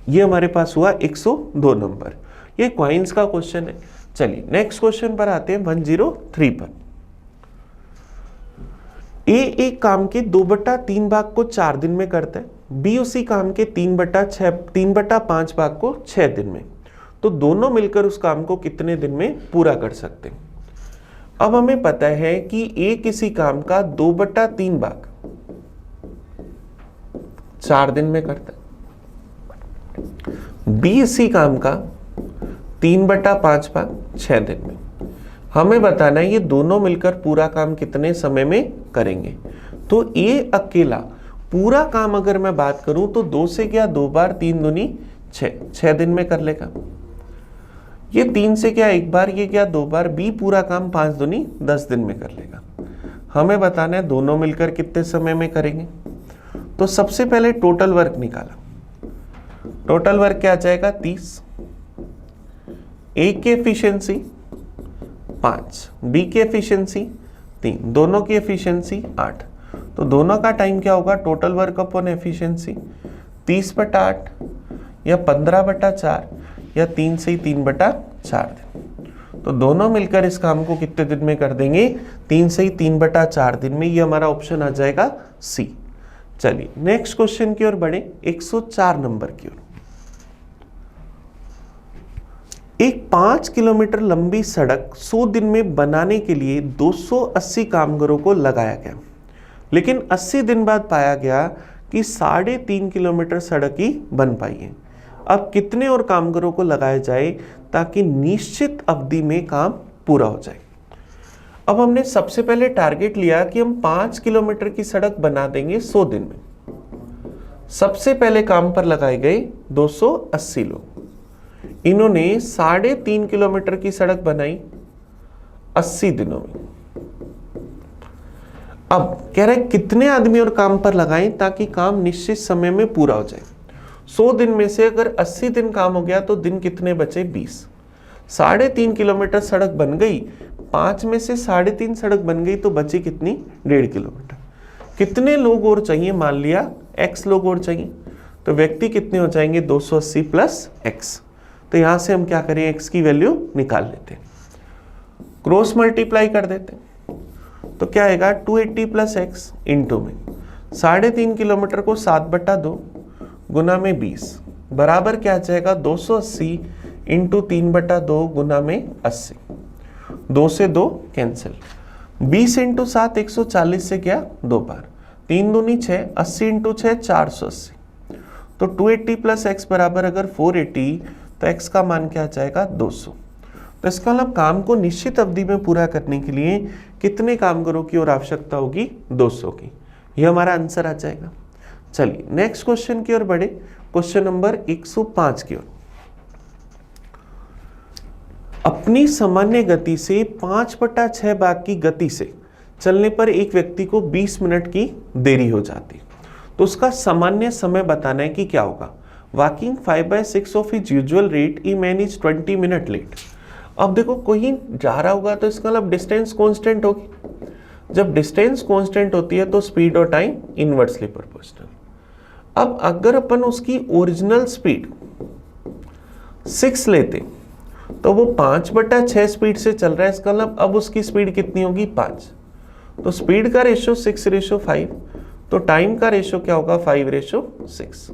ये हमारे पास हुआ 102 नंबर। ये कॉइन्स का क्वेश्चन है। चलिए नेक्स्ट क्वेश्चन पर आते हैं 103 पर। ए एक काम के 2/3 भाग को 4 दिन में करता है, बी उसी काम के 3/5 भाग को 6 दिन में। तो दोनों मिलकर उस काम को कितने दिन में पूरा कर सकते हैं। अब हमें पता है कि ए किसी काम का 2/3 भाग 4 दिन में करता है, बी इसी काम का 3/5 भाग 6 दिन में। हमें बताना है ये दोनों मिलकर पूरा काम कितने समय में करेंगे। तो ए अकेला पूरा काम अगर मैं बात करूं तो 2 से क्या 2 बार 3 दूनी 6 दिन में कर लेगा। ये 3 से क्या 1 बार, ये क्या 2 बार, बी पूरा काम 5 दूनी 10 दिन में कर लेगा। हमें बताना है दोनों मिलकर कितने समय में करेंगे। तो सबसे पहले टोटल वर्क निकाला। टोटल वर्क क्या आ जाएगा 30, ए की एफिशिएंसी 5, बी की एफिशिएंसी 3, दोनों की एफिशिएंसी 8। तो दोनों का टाइम क्या होगा, टोटल वर्क अपॉन एफिशिएंसी 30/8 या 15/4 या 3 से 3/4 दिन। तो दोनों मिलकर इस काम को कितने दिन में कर देंगे, 3 से 3/4 दिन में। ये हमारा ऑप्शन आ जाएगा सी। चलिए नेक्स्ट क्वेश्चन की ओर बढ़े, 104 नंबर की ओर। एक 5 किलोमीटर लंबी सड़क 100 दिन में बनाने के लिए 280 कामगारों को लगाया गया, लेकिन 80 दिन बाद पाया गया कि 3.5 किलोमीटर सड़क ही बन पाई है। अब कितने और कामगारों को लगाया जाए ताकि निश्चित अवधि में काम पूरा हो जाए। अब हमने सबसे पहले टारगेट लिया कि हम 5 किलोमीटर की सड़क बना देंगे 100 दिन में। सबसे पहले काम पर लगाए गए 280 लोग। इन्होंने 3.5 किलोमीटर की सड़क बनाई 80 दिनों में। अब कह रहे कितने आदमी और काम पर लगाएं ताकि काम निश्चित समय में पूरा हो जाए। 100 दिन में से अगर 80 दिन काम हो गया तो दिन कितने बचे 20। 3.5 किलोमीटर सड़क बन गई, 5 में से 3.5 सड़क बन गई तो बची कितनी 1.5 किलोमीटर। कितने लोग और चाहिए, मान लिया x लोग और चाहिए, तो व्यक्ति कितने हो जाएंगे 280 प्लस x। तो यहां से हम क्या करें, x की वैल्यू निकाल लेते हैं, क्रॉस मल्टीप्लाई कर देते हैं। तो क्या आएगा 280 प्लस x इंटू में 3.5 किलोमीटर को 7/2 गुना में 20 बराबर क्या आ जाएगा 280 इंटू 3/2 गुना में 80। 2 से 2 कैंसिल, 20 इंटू 7 140 से क्या 2 बार, 3 दूनी 6, 80 इंटू 6 480। तो 280 प्लस x बराबर अगर 480 तो x का मान क्या आ जाएगा 200। तो इसका मतलब काम को निश्चित अवधि में पूरा करने के लिए कितने कामगारों की और आवश्यकता होगी 200 की। यह हमारा आंसर आ जाएगा। चलिए नेक्स्ट क्वेश्चन की ओर बढ़े, क्वेश्चन नंबर 105 की ओर। अपनी सामान्य गति से 5/6 भाग की गति से चलने पर एक व्यक्ति को 20 मिनट की देरी हो जाती, तो उसका सामान्य समय बताना है कि क्या होगा। Walking 5/6 of his usual rate, a man is 20 minute late. अब देखो कोई जा रहा होगा तो इसका मतलब डिस्टेंस कांस्टेंट होगी। जब डिस्टेंस कांस्टेंट होती है तो स्पीड और टाइम इनवर्सली प्रोपोर्शनल। अब अगर अपन उसकी ओरिजिनल स्पीड 6 लेते तो वो 5/6 स्पीड से चल रहा है, इसका मतलब अब उसकी स्पीड कितनी होगी 5। तो स्पीड का रेशो 6:5, तो टाइम का रेशो क्या होगा 5:6।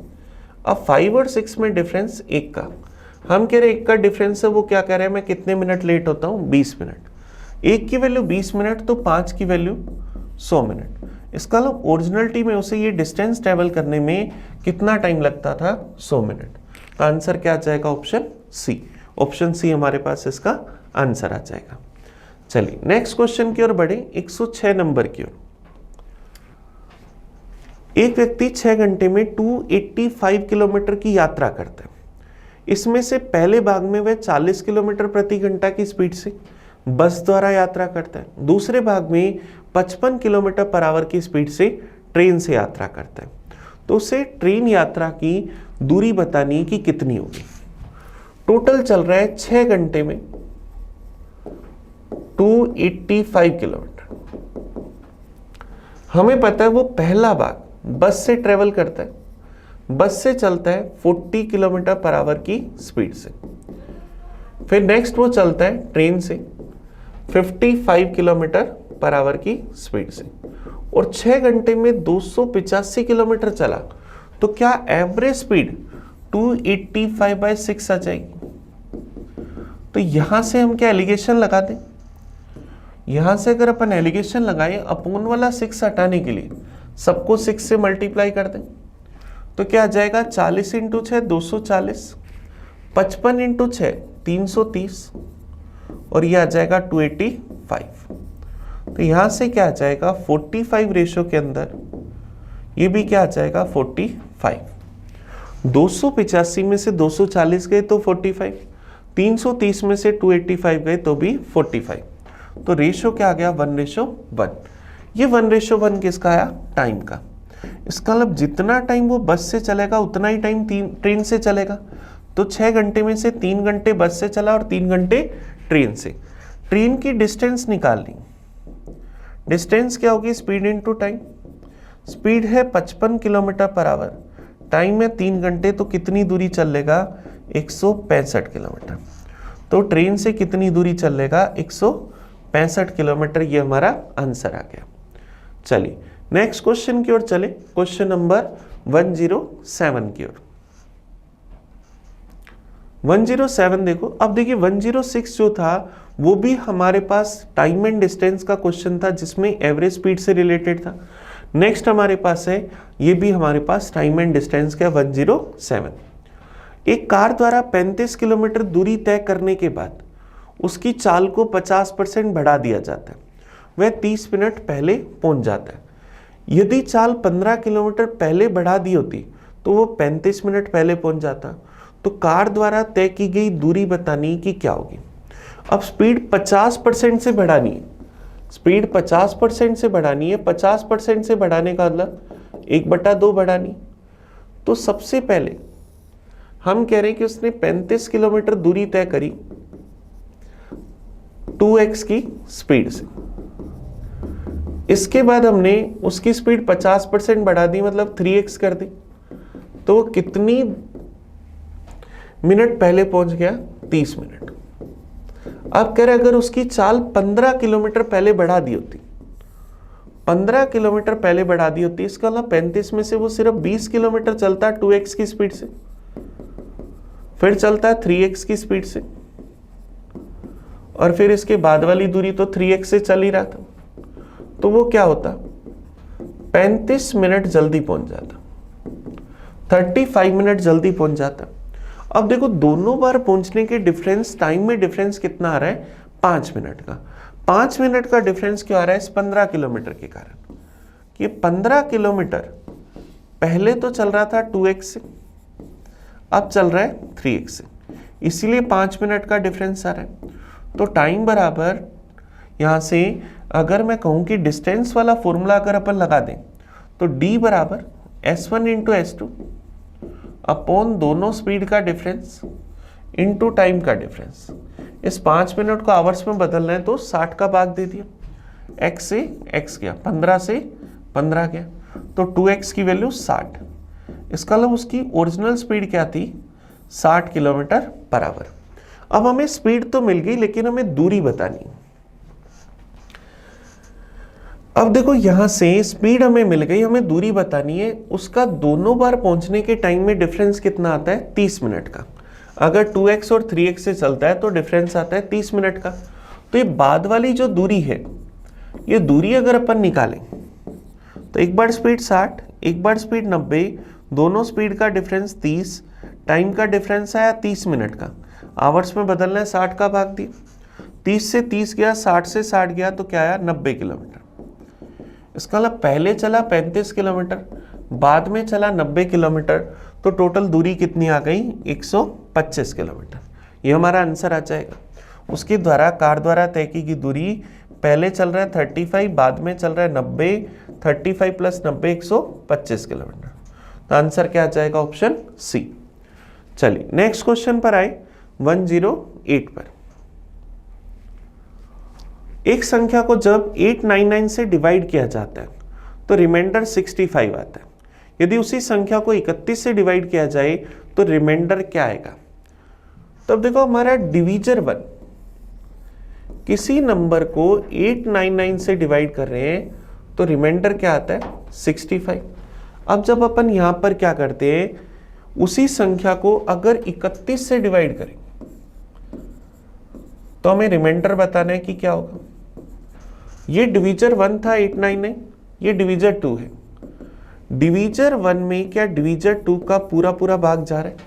अब 5 और 6 में डिफरेंस 1 का, हम कह रहे 1 का डिफरेंस है, वो क्या कह रहे हैं मैं कितने मिनट लेट होता हूँ 20 मिनट। 1 की वैल्यू 20 मिनट तो 5 की वैल्यू 100 मिनट। इसका मतलब ओरिजिनलिटी में उसे ये डिस्टेंस ट्रेवल करने में कितना टाइम लगता था 100 मिनट। तो आंसर क्या आ जाएगा ऑप्शन सी। ऑप्शन सी हमारे पास इसका आंसर आ जाएगा। चलिए नेक्स्ट क्वेश्चन की ओर बढ़े, 106 नंबर की ओर। एक व्यक्ति 6 घंटे में 285 किलोमीटर की यात्रा करता है। इसमें से पहले भाग में वह 40 किलोमीटर प्रति घंटा की स्पीड से बस द्वारा यात्रा करता है, दूसरे भाग में 55 किलोमीटर पर आवर की स्पीड से ट्रेन से यात्रा करता है। तो उसे ट्रेन यात्रा की दूरी बतानी कि कितनी होगी। टोटल चल रहा है 6 घंटे में 285 किलोमीटर। हमें पता है वो पहला भाग बस से ट्रेवल करता है, बस से चलता है 40 किलोमीटर पर आवर की स्पीड से। फिर नेक्स्ट वो चलता है ट्रेन से 55 किलोमीटर पर आवर की स्पीड से, और 6 घंटे में 285 किलोमीटर चला, तो क्या एवरेज स्पीड 285/6 आ जाएगी। तो यहां से हम क्या एलिगेशन लगा दें, यहां से अगर अपन एलिगेशन लगाएं अपोन वाला 6 हटाने के लिए सबको 6 से मल्टीप्लाई कर दें, तो क्या आ जाएगा 40 × 6 240, 55 × 6 330 और ये आ जाएगा 285। तो यहां से क्या आ जाएगा 45 रेशो के अंदर, ये भी क्या आ जाएगा 45। 285 में से 240 गए तो 45, 330 में से 285 गए तो भी 45। तो रेशो क्या आ गया 1:1। ये 1:1 किसका आया, टाइम का। इसका मतलब जितना टाइम वो बस से चलेगा उतना ही टाइम ट्रेन से चलेगा। तो 6 घंटे में से 3 घंटे बस से चला और 3 घंटे ट्रेन से। ट्रेन की डिस्टेंस निकालनी, डिस्टेंस क्या होगी स्पीड इनटू टाइम। स्पीड है 55 किलोमीटर/आवर, टाइम है 3 घंटे, तो कितनी दूरी चल लेगा 165 किलोमीटर। तो ट्रेन से कितनी दूरी चल लेगा 165 किलोमीटर। ये हमारा आंसर आ गया। चलिए नेक्स्ट क्वेश्चन की ओर चले, क्वेश्चन नंबर 107 की ओर। 107 देखो, अब देखिए 106 जो था वो भी हमारे पास टाइम एंड डिस्टेंस का क्वेश्चन था जिसमें एवरेज स्पीड से रिलेटेड था। नेक्स्ट हमारे पास है, ये भी हमारे पास टाइम एंड डिस्टेंस का 107। एक कार द्वारा 35 किलोमीटर दूरी तय करने के बाद उसकी चाल को 50% बढ़ा दिया जाता है, वह 30 मिनट पहले पहुंच जाता है। यदि चाल 15 किलोमीटर पहले बढ़ा दी होती तो वो 35 मिनट पहले पहुंच जाता। तो कार द्वारा तय की गई दूरी बतानी कि क्या होगी। अब स्पीड 50% से बढ़ानी है, स्पीड 50% से बढ़ानी है। 50% से बढ़ाने का मतलब 1/2 बढ़ानी। तो सबसे पहले हम कह रहे हैं कि उसने 35 किलोमीटर दूरी तय करी 2x की स्पीड से। इसके बाद हमने उसकी स्पीड 50% बढ़ा दी, मतलब 3x कर दी। तो वो कितनी मिनट पहले पहुंच गया 30 मिनट। अब कह रहे अगर उसकी चाल 15 किलोमीटर पहले बढ़ा दी होती, 15 किलोमीटर पहले बढ़ा दी होती, इसका मतलब 35 में से वो सिर्फ 20 किलोमीटर चलता 2x की स्पीड से, फिर चलता है 3x की स्पीड से, और फिर इसके बाद वाली दूरी तो 3x से चल ही रहा था। तो वो क्या होता 35 मिनट जल्दी पहुंच जाता, 35 मिनट जल्दी पहुंच जाता। अब देखो दोनों बार पहुंचने के डिफरेंस, टाइम में डिफरेंस कितना आ रहा है 5 मिनट का। 5 मिनट का डिफरेंस क्यों आ रहा है इस 15 किलोमीटर के कारण कि 15 किलोमीटर पहले तो चल रहा था 2x से, अब चल रहा है 3x से, इसीलिए 5 मिनट का डिफरेंस आ रहा है। तो टाइम बराबर यहां से अगर मैं कहूं कि डिस्टेंस वाला फॉर्मूला अगर अपन लगा दें तो d बराबर s1 इंटू s2 अपॉन दोनों स्पीड का डिफरेंस इंटू टाइम का डिफरेंस। इस 5 मिनट को आवर्स में बदलना है तो 60 का भाग दे दिया, x से x गया, 15 से 15 गया, तो 2x की वैल्यू 60। इसका मतलब उसकी ओरिजिनल स्पीड क्या थी 60 किलोमीटर/आवर। अब हमें स्पीड तो मिल गई लेकिन हमें दूरी बतानी। अब देखो यहां से स्पीड हमें मिल गई, हमें दूरी बतानी है। उसका दोनों बार पहुंचने के टाइम में डिफरेंस कितना आता है 30 मिनट का। अगर 2x और 3x से चलता है तो डिफरेंस आता है 30 मिनट का। तो ये बाद वाली जो दूरी है, ये दूरी अगर अपन निकालें तो एक बार स्पीड 60, एक बार स्पीड 90, दोनों स्पीड का डिफरेंस 30, टाइम का डिफरेंस आया 30 मिनट का, आवर्स में बदलना है 60 का भाग दिया, 30 से 30 गया, 60 से 60 गया, तो क्या आया 90 किलोमीटर। इसका मतलब पहले चला 35 किलोमीटर, बाद में चला 90 किलोमीटर, तो टोटल दूरी कितनी आ गई 125 किलोमीटर। ये हमारा आंसर आ जाएगा। उसके द्वारा कार द्वारा तय की गई दूरी, पहले चल रहा है 35, बाद में चल रहा है 90, 35 + 90 125 किलोमीटर। तो आंसर क्या आ जाएगा ऑप्शन सी। चलिए नेक्स्ट क्वेश्चन पर आए 108 पर। एक संख्या को जब 899 से डिवाइड किया जाता है तो रिमाइंडर 65 आता है। यदि उसी संख्या को 31 से डिवाइड किया जाए तो रिमाइंडर क्या आएगा। तो अब देखो हमारा डिवीजर 1, किसी नंबर को 899 से डिवाइड कर रहे हैं तो रिमाइंडर क्या आता है 65। अब जब अपन यहां पर क्या करते हैं, उसी संख्या को अगर 31 से डिवाइड करें तो हमें रिमाइंडर बताना है कि क्या होगा। ये डिवीजर 1 था 899, ये डिवीजर 2 है। डिवीजर 1 में क्या डिवीजर 2 का पूरा पूरा भाग जा रहा है?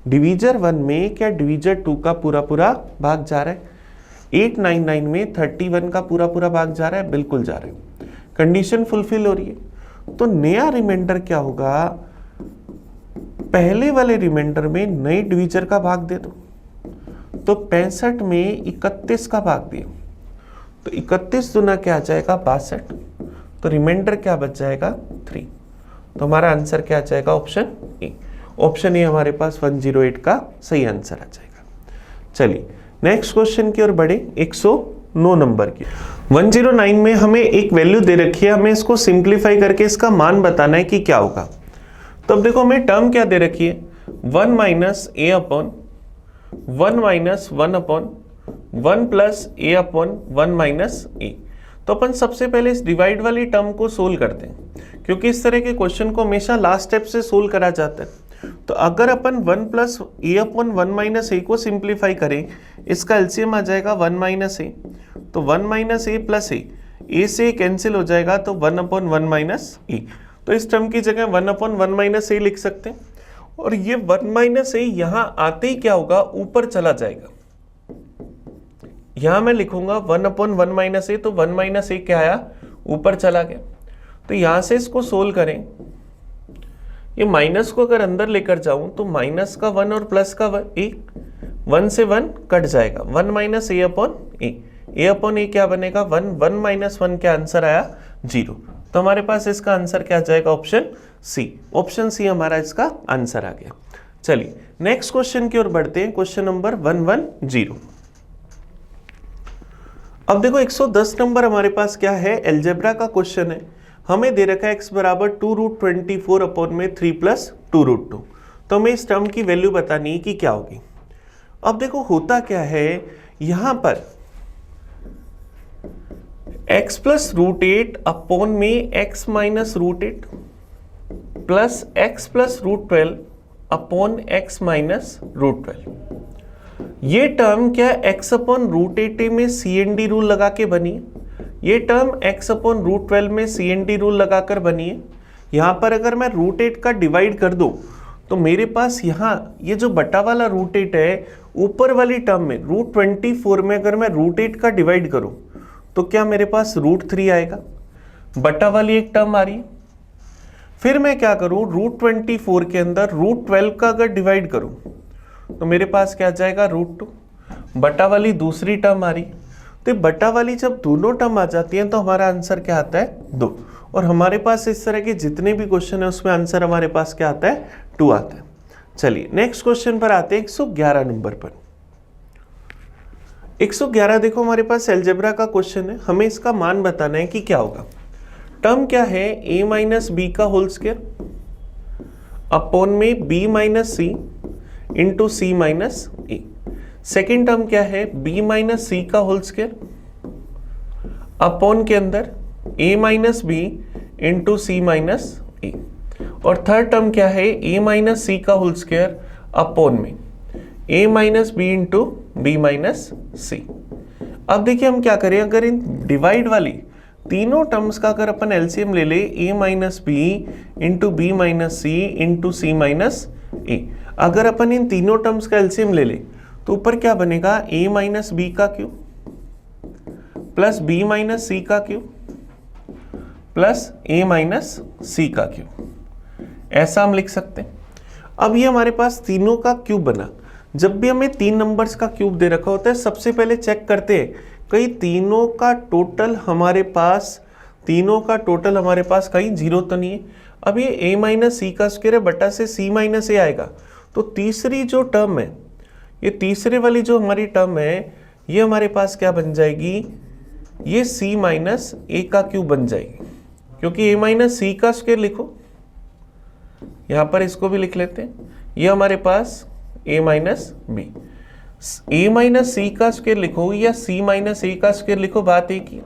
डिवीजर 1 में क्या डिवीजर 2 का पूरा पूरा भाग जा रहा है? 899 में 31 का पूरा पूरा भाग जा रहा है, बिल्कुल जा रहा है। कंडीशन फुलफिल हो रही है। तो नया रिमाइंडर क्या होगा, पहले वाले रिमाइंडर में नए डिवीजर का भाग दे दो। तो 65 में 31 का भाग दिया, तो 31 दुना क्या आ जाएगा 62। तो रिमाइंडर क्या बच जाएगा 3। तो हमारा आंसर क्या आ जाएगा ऑप्शन ए। ऑप्शन ए हमारे पास 108 का सही आंसर आ जाएगा। चलिए नेक्स्ट क्वेश्चन की ओर बढ़े, 109 नंबर की। 109 में हमें एक वैल्यू दे रखी है, हमें इसको सिंप्लीफाई करके इसका मान बताना है कि क्या होगा। तो अब देखो हमें टर्म क्या दे रखी है, 1 minus A upon 1 minus 1 upon 1 plus A upon 1 minus ए। तो अपन सबसे पहले इस डिवाइड वाली टर्म को सोल्व करते हैं, क्योंकि इस तरह के क्वेश्चन को हमेशा लास्ट स्टेप से सोल्व करा जाता है। तो अगर अपन 1 प्लस ए अपॉन 1 माइनस ए को सिंप्लीफाई करें, इसका एलसीएम आ जाएगा 1 माइनस ए। तो 1 माइनस ए प्लस ए से कैंसिल हो जाएगा, तो 1 अपॉन 1 माइनस ए। तो इस टर्म की जगह 1 अपॉन 1 माइनस ए लिख सकते हैं। और ये 1 माइनस ए यहां आते ही क्या होगा, ऊपर चला जाएगा। यहां मैं लिखूंगा 1 अपॉन 1 माइनस ए, तो 1 माइनस ए क्या आया, ऊपर चला गया। तो यहां से इसको सोल्व करें, ये माइनस को अगर अंदर लेकर जाऊं तो माइनस का 1 और प्लस का 1, 1 से 1 कट जाएगा। 1 minus A upon A upon ए क्या बनेगा 1, 1 माइनस 1 क्या आंसर आया 0। तो हमारे पास इसका आंसर क्या जाएगा ऑप्शन सी। ऑप्शन सी हमारा इसका आंसर आ गया। चलिए नेक्स्ट क्वेश्चन की ओर बढ़ते हैं, क्वेश्चन नंबर 110। अब देखो 110 नंबर हमारे पास क्या है, अलजेब्रा का क्वेश्चन है। हमें दे रखा है x बराबर 2√24 अपॉन में 3 प्लस 2√2। तो हमें इस टर्म की वैल्यू बतानी है कि क्या होगी। अब देखो होता क्या है, यहां पर x प्लस √8 अपॉन में x minus √8 plus x plus √12 upon x minus √12। ये टर्म क्या x अपॉन √8 में CND रूल लगा के बनी है। ये टर्म x अपॉन √12 में CND रूल लगाकर बनी है। यहां पर अगर मैं √8 का डिवाइड कर दूं तो मेरे पास यहाँ ये जो बटा वाला √8 है, ऊपर वाली टर्म में √24 में अगर मैं √8 का डिवाइड करूं तो क्या मेरे पास √3 आएगा। बटा वाली एक टर्म आ रही है। फिर मैं क्या करूं, √24 के अंदर √12 का अगर डिवाइड करूं तो मेरे पास क्या जाएगा √2। बटा वाली दूसरी टर्म आ रही। तो बटा वाली जब दोनों टर्म आ जाती हैं तो हमारा आंसर क्या आता है 2। और हमारे पास इस तरह के जितने भी क्वेश्चन है उसमें आंसर हमारे पास क्या आता है 2 आता है। चलिए नेक्स्ट क्वेश्चन पर आते हैं, 111 नंबर पर। 111 देखो हमारे पास अलजेब्रा का क्वेश्चन है, हमें इसका मान बताना है कि क्या होगा। टर्म क्या है, a माइनस बी का होल स्क्वायर अपॉन में b minus C into C minus ए। सेकेंड टर्म क्या है, b माइनस सी का होल स्क्वायर अपॉन के अंदर a minus B into C minus A. और थर्ड टर्म क्या है, a माइनस सी का होल स्क्वायर अपॉन में a minus B into B minus C. अब देखिए हम क्या करें, अगर इन डिवाइड वाली तीनों टर्म्स का अगर अपन एलसीएम ले ले, a minus B into B minus C into C minus A, अगर अपन इन तीनों टर्म्स का एलसीएम ले ले तो ऊपर क्या बनेगा, a माइनस बी का cube plus b minus C का cube plus a minus C का क्यूब। ऐसा हम लिख सकते हैं। अब ये हमारे पास तीनों का क्यूब बना। जब भी हमें 3 नंबर्स का क्यूब दे रखा होता है, सबसे पहले चेक करते हैं कहीं तीनों का टोटल हमारे पास कहीं 0 तो नहीं है। अब ये a माइनस सी का स्क्वायर है, बटा से c माइनस ए आएगा। तो तीसरी जो टर्म है, ये तीसरे वाली जो हमारी टर्म है, ये हमारे पास क्या बन जाएगी, ये c माइनस ए का क्यूब बन जाएगी। क्योंकि a माइनस सी का स्क्वायर लिखो, यहां पर इसको भी लिख लेते हैं, ये हमारे पास a minus B. a minus C का स्क्वायर लिखो या c माइनस ए का स्क्वायर लिखो, बात एक ही।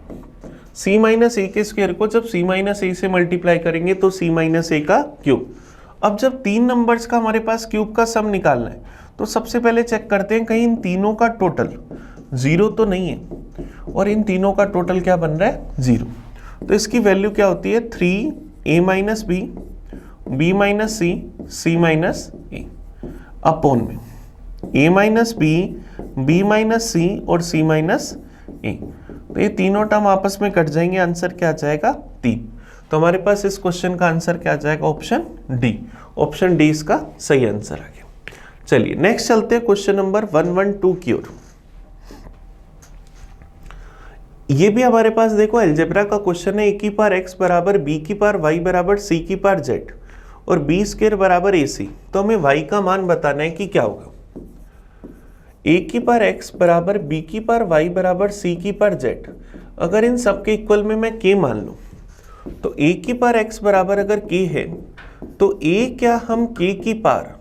c माइनस ए के स्क्वायर को जब c माइनस ए से मल्टीप्लाई करेंगे तो c माइनस ए का क्यूब। अब जब तीन नंबर्स का हमारे पास क्यूब का सम निकालना है तो सबसे पहले चेक करते हैं कहीं इन तीनों का टोटल जीरो तो नहीं है, और इन तीनों का टोटल क्या बन रहा है, जीरो। तो इसकी वैल्यू क्या होती है, 3a minus B, b minus C, c minus A upon में a minus B, b minus C और c माइनस ए। तो ये तीनों टर्म आपस में कट जाएंगे, आंसर क्या आ जाएगा, 3। तो हमारे पास इस क्वेश्चन का आंसर क्या आ जाएगा, ऑप्शन डी। ऑप्शन डी इसका सही आंसर आ गया। चलिए नेक्स्ट चलते हैं क्वेश्चन नंबर 112 की ओर। ये भी हमारे पास देखो अलजेब्रा का क्वेश्चन है, ए की पावर x बराबर बी की पावर y बराबर सी की पावर z और बी स्क्वायर बराबर ए सी। तो हमें y का मान बताना है कि क्या होगा। ए की पावर x बराबर बी की पावर y बराबर सी की पावर z, अगर इन सब के इक्वल में मैं k मान लूं तो a की पावर x बराबर अगर k है तो a क्या हम k की पावर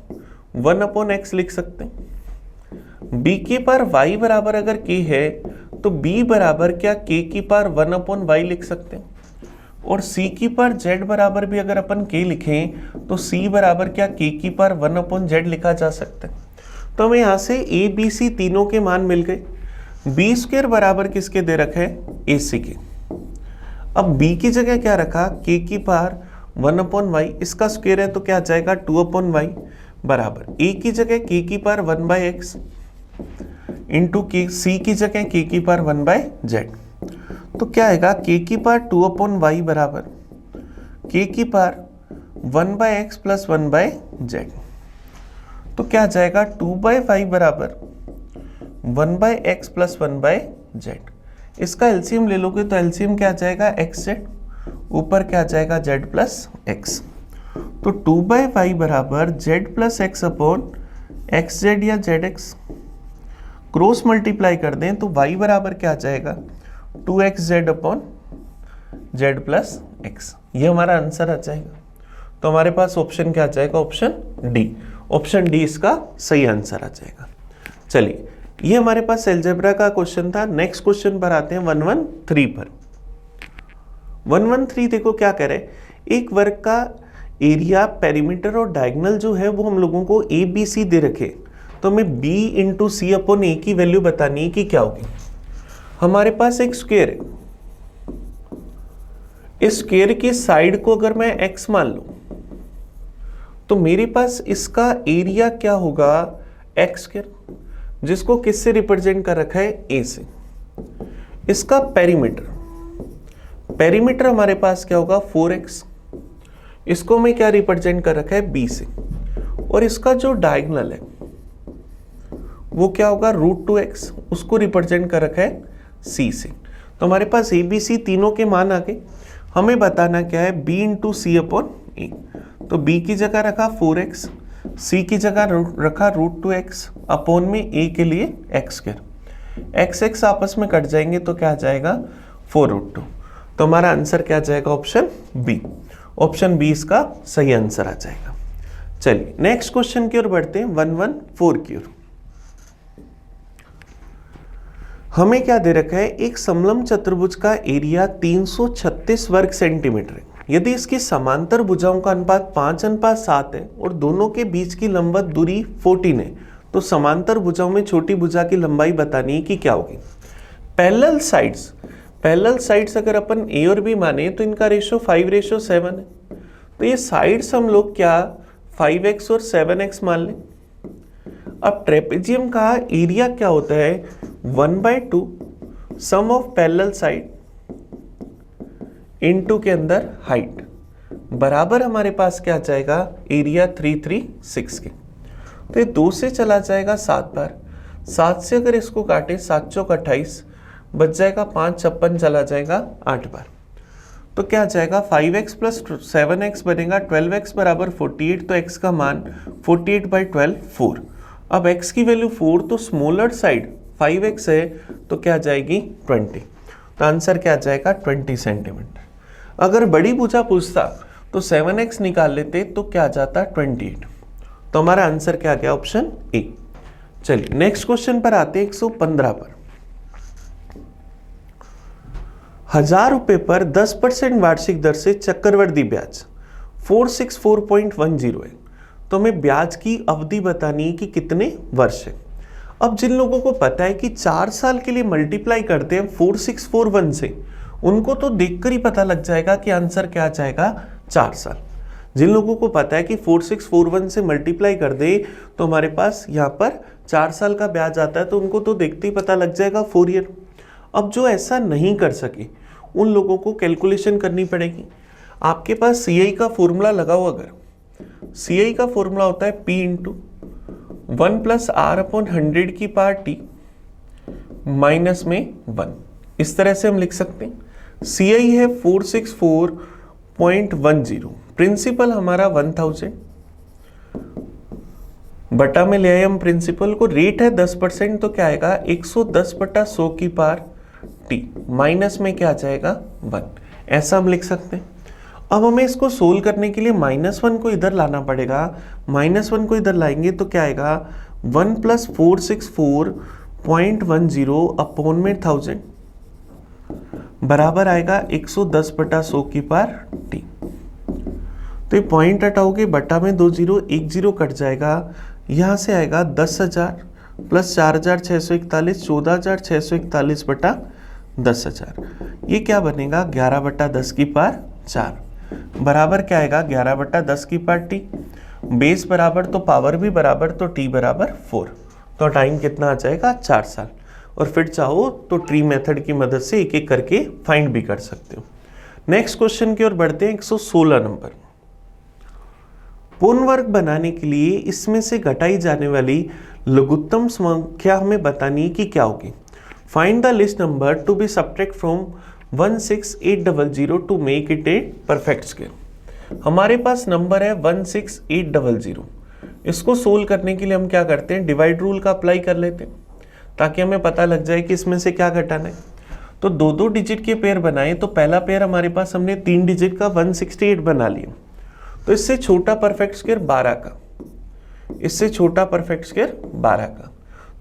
1/x लिख सकते हैं। b की पावर y बराबर अगर k है तो b बराबर क्या k की पावर 1/y लिख सकते हैं। और c की पावर z बराबर भी अगर अपन k लिखें तो c बराबर क्या k की पावर 1/z लिखा जा सकता है। तो हमें यहाँ से a b c तीनों के मान मिल गए। b स्क्वायर बराबर किसके दे रखा है, ac के। अब b की जगह क्या रखा, k की पावर 1/y, इसका स्क्वायर है तो क्या आ जाएगा 2/y बराबर a की जगह k की पावर 1/x इंटू c की जगह k की पावर 1/z। तो क्या आएगा, k की पावर 2/y बराबर k की पावर 1/x प्लस 1/z। तो क्या आ जाएगा 2/y बराबर 1/x प्लस 1/z। इसका एलसीएम ले लोगे तो एलसीएम क्या आ जाएगा, xz, ऊपर क्या आ जाएगा z प्लस x। तो 2/y बराबर z plus x upon xz या zx, क्रॉस मल्टीप्लाई कर दें तो y बराबर क्या आ जाएगा 2xz upon z plus x। ये हमारा आंसर आ जाएगा। तो हमारे पास ऑप्शन क्या आ जाएगा, ऑप्शन डी। ऑप्शन डी इसका सही आंसर आ जाएगा। चलिए ये हमारे पास अलजेब्रा का क्वेश्चन था। नेक्स्ट क्वेश्चन पर आते हैं 113 पर। 113 देखो क्या कह रहे हैं, एक वर्ग का एरिया, पेरीमीटर और डायगोनल जो है वो हम लोगों को ए बी सी दे रखे, तो हमें b इंटू सी अपॉन ए की वैल्यू बतानी है कि क्या होगी। हमारे पास एक स्क्वायर है, इस स्क्वायर की साइड को अगर मैं x मान लूं तो मेरे पास इसका एरिया क्या होगा, एक्स स्क्वायर, जिसको किससे रिप्रेजेंट कर रखा है, ए से। इसका पेरीमीटर, पेरीमीटर हमारे पास क्या होगा 4x, इसको मैं क्या रिप्रेजेंट कर रखा है, b से। और इसका जो डायगोनल है वो क्या होगा, √2x, उसको रिप्रेजेंट कर रखा है c से। तो हमारे पास ए बी सी तीनों के मान आ गए। हमें बताना क्या है, b इंटू सी अपॉन ए। तो b की जगह रखा 4x, c की जगह रखा √2x अपॉन में a के लिए x स्क्वायर। x आपस में कट जाएंगे तो क्या आ जाएगा 4√2। तो हमारा आंसर क्या आ जाएगा, ऑप्शन बी। ऑप्शन बी इसका सही आंसर आ जाएगा। चलिए नेक्स्ट क्वेश्चन की ओर बढ़ते हैं, 114 की ओर। हमें क्या दे रखा है, एक समलंब चतुर्भुज का एरिया 336 वर्ग सेंटीमीटर है। यदि इसकी समांतर भुजाओं का अनुपात 5:7 है और दोनों के बीच की लंबवत दूरी 14 है, तो समांतर भुजाओं में छोटी भुजा की लंबाई बतानी है कि क्या होगी। पैरेलल साइड्स, पैरेलल साइड्स अगर अपन ए और बी माने तो इनका रेशो 5:7 है। तो ये साइड्स हम लोग क्या 5x और 7x मान लें। अब ट्रेपेजियम का एरिया क्या होता है, 1/2 सम ऑफ पैरेलल साइड इनटू के अंदर हाइट बराबर हमारे पास क्या आ जाएगा, एरिया 336 के। तो ये 2 से चला जाएगा 7 बार, 7 से अगर इसको काटे 7 चौक 28, बच जाएगा 5 56 चला जाएगा 8 बार। तो क्या आ जाएगा 5x प्लस 7x बनेगा 12x बराबर 48। तो x का मान 48/12 4। अब x की वैल्यू 4, तो स्मॉलर साइड 5x है तो क्या आ जाएगी 20। तो आंसर क्या आ जाएगा 20 सेंटीमीटर। अगर बड़ी भुजा पूछता तो 7x निकाल लेते तो क्या आ जाता 28। तो हमारा आंसर क्या आ गया, ऑप्शन ए। चलिए नेक्स्ट क्वेश्चन पर आते हैं 115 पर। ₹1000 पर 10% वार्षिक दर से चक्रवृद्धि ब्याज 464.10 है। तो हमें ब्याज की अवधि बतानी है कि कितने वर्ष है। अब जिन लोगों को पता है कि 4 साल के लिए मल्टीप्लाई करते हैं 4641 से, उनको तो देखकर ही पता लग जाएगा कि आंसर क्या जाएगा, 4 साल। जिन लोगों को पता है कि 4641 से मल्टीप्लाई कर दे तो हमारे पास यहाँ पर 4 साल का ब्याज आता है, तो उनको तो देखते ही पता लग जाएगा 4 ईयर। अब जो ऐसा नहीं कर सके उन लोगों को कैलकुलेशन करनी पड़ेगी। आपके पास CI का फॉर्मूला लगाओ, अगर CI का फॉर्मूला होता है P इंटू 1 + R/100 की पावर T माइनस में 1, इस तरह से हम लिख सकते हैं। CI है 464.10, प्रिंसिपल हमारा 1000, बटा में ले आए हम प्रिंसिपल को, रेट है 10%, तो क्या आएगा 110/100 की पावर T माइनस में क्या आ जाएगा 1, ऐसा हम लिख सकते हैं। अब हमें इसको सोल्व करने के लिए -1 को इधर लाना पड़ेगा। -1 को इधर लाएंगे तो क्या आएगा 1 + 464.10 अपॉन में 1000 बराबर आएगा 110/100 की पावर T। तो ये पॉइंट हटाओगे, बटा में 2 0, 1 0 कट जाएगा, यहाँ से आएगा 10,000 + 4,641, 14,641 बटा 10,000। ये क्या बनेगा 11/10 की पावर 4 बराबर क्या आएगा 11/10 की पावर T। बेस बराबर तो पावर भी बराबर, तो T बराबर 4। तो टाइम कितना आ जाएगा 4 साल। और फिर चाहो तो ट्री मेथड की मदद से एक एक करके फाइंड भी कर सकते हो। नेक्स्ट क्वेश्चन की ओर बढ़ते हैं। 116 नंबर, पूर्ण वर्ग बनाने के लिए इसमें से घटाई जाने वाली लघुत्तम संख्या हमें बतानी है कि क्या होगी। Find the least number to be subtract from 16800 to make it a perfect square. हमारे पास नंबर है 16800। इसको सोल्व करने के लिए हम क्या करते हैं, डिवाइड रूल का अप्लाई कर लेते हैं ताकि हमें पता लग जाए कि इसमें से क्या घटाना है। तो 2-2 डिजिट के पेयर बनाए, तो पहला पेयर हमारे पास हमने 3 डिजिट का 168 बना लिया। तो इससे छोटा परफेक्ट स्क्वायर 12 का, इससे छोटा परफेक्ट स्क्वायर 12 का,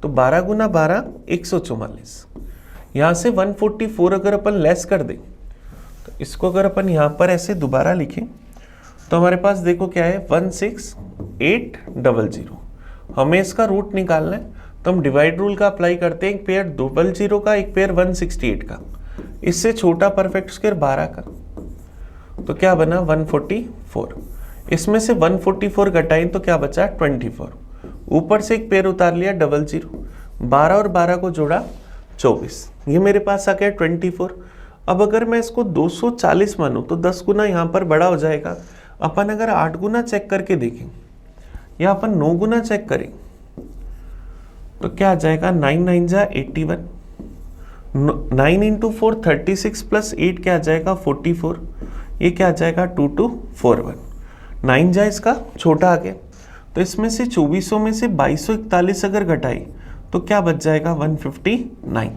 तो 12 गुना 12 144। यहाँ से 144 अगर अपन लेस कर दें, तो इसको अगर अपन यहाँ पर ऐसे दोबारा लिखें तो हमारे पास देखो क्या है 16800। हमें इसका रूट निकालना है, तो हम डिवाइड रूल का अप्लाई करते हैं। एक पेयर 00 का, एक पेयर 168 का, इससे छोटा परफेक्ट स्क्वायर 12 का, तो क्या बना 144। इसमें से 144 घटाएं तो क्या बचा 24। ऊपर से एक पेयर उतार लिया 00, 12 और 12 को जोड़ा 24, ये मेरे पास आ गया 24। अब अगर मैं इसको 240 मानूं तो 10 गुना यहाँ पर बड़ा हो जाएगा। अपन अगर 8 गुना चेक करके देखें या अपन 9 गुना चेक करें तो क्या आ जाएगा 9 9 जा 81, 9 × 4 36 + 8 क्या आ जाएगा 44, ये क्या आ जाएगा 2241। 9 जा इसका छोटा आ गया, तो इसमें से 2400 में से 2241 अगर घटाए तो क्या बच जाएगा 159।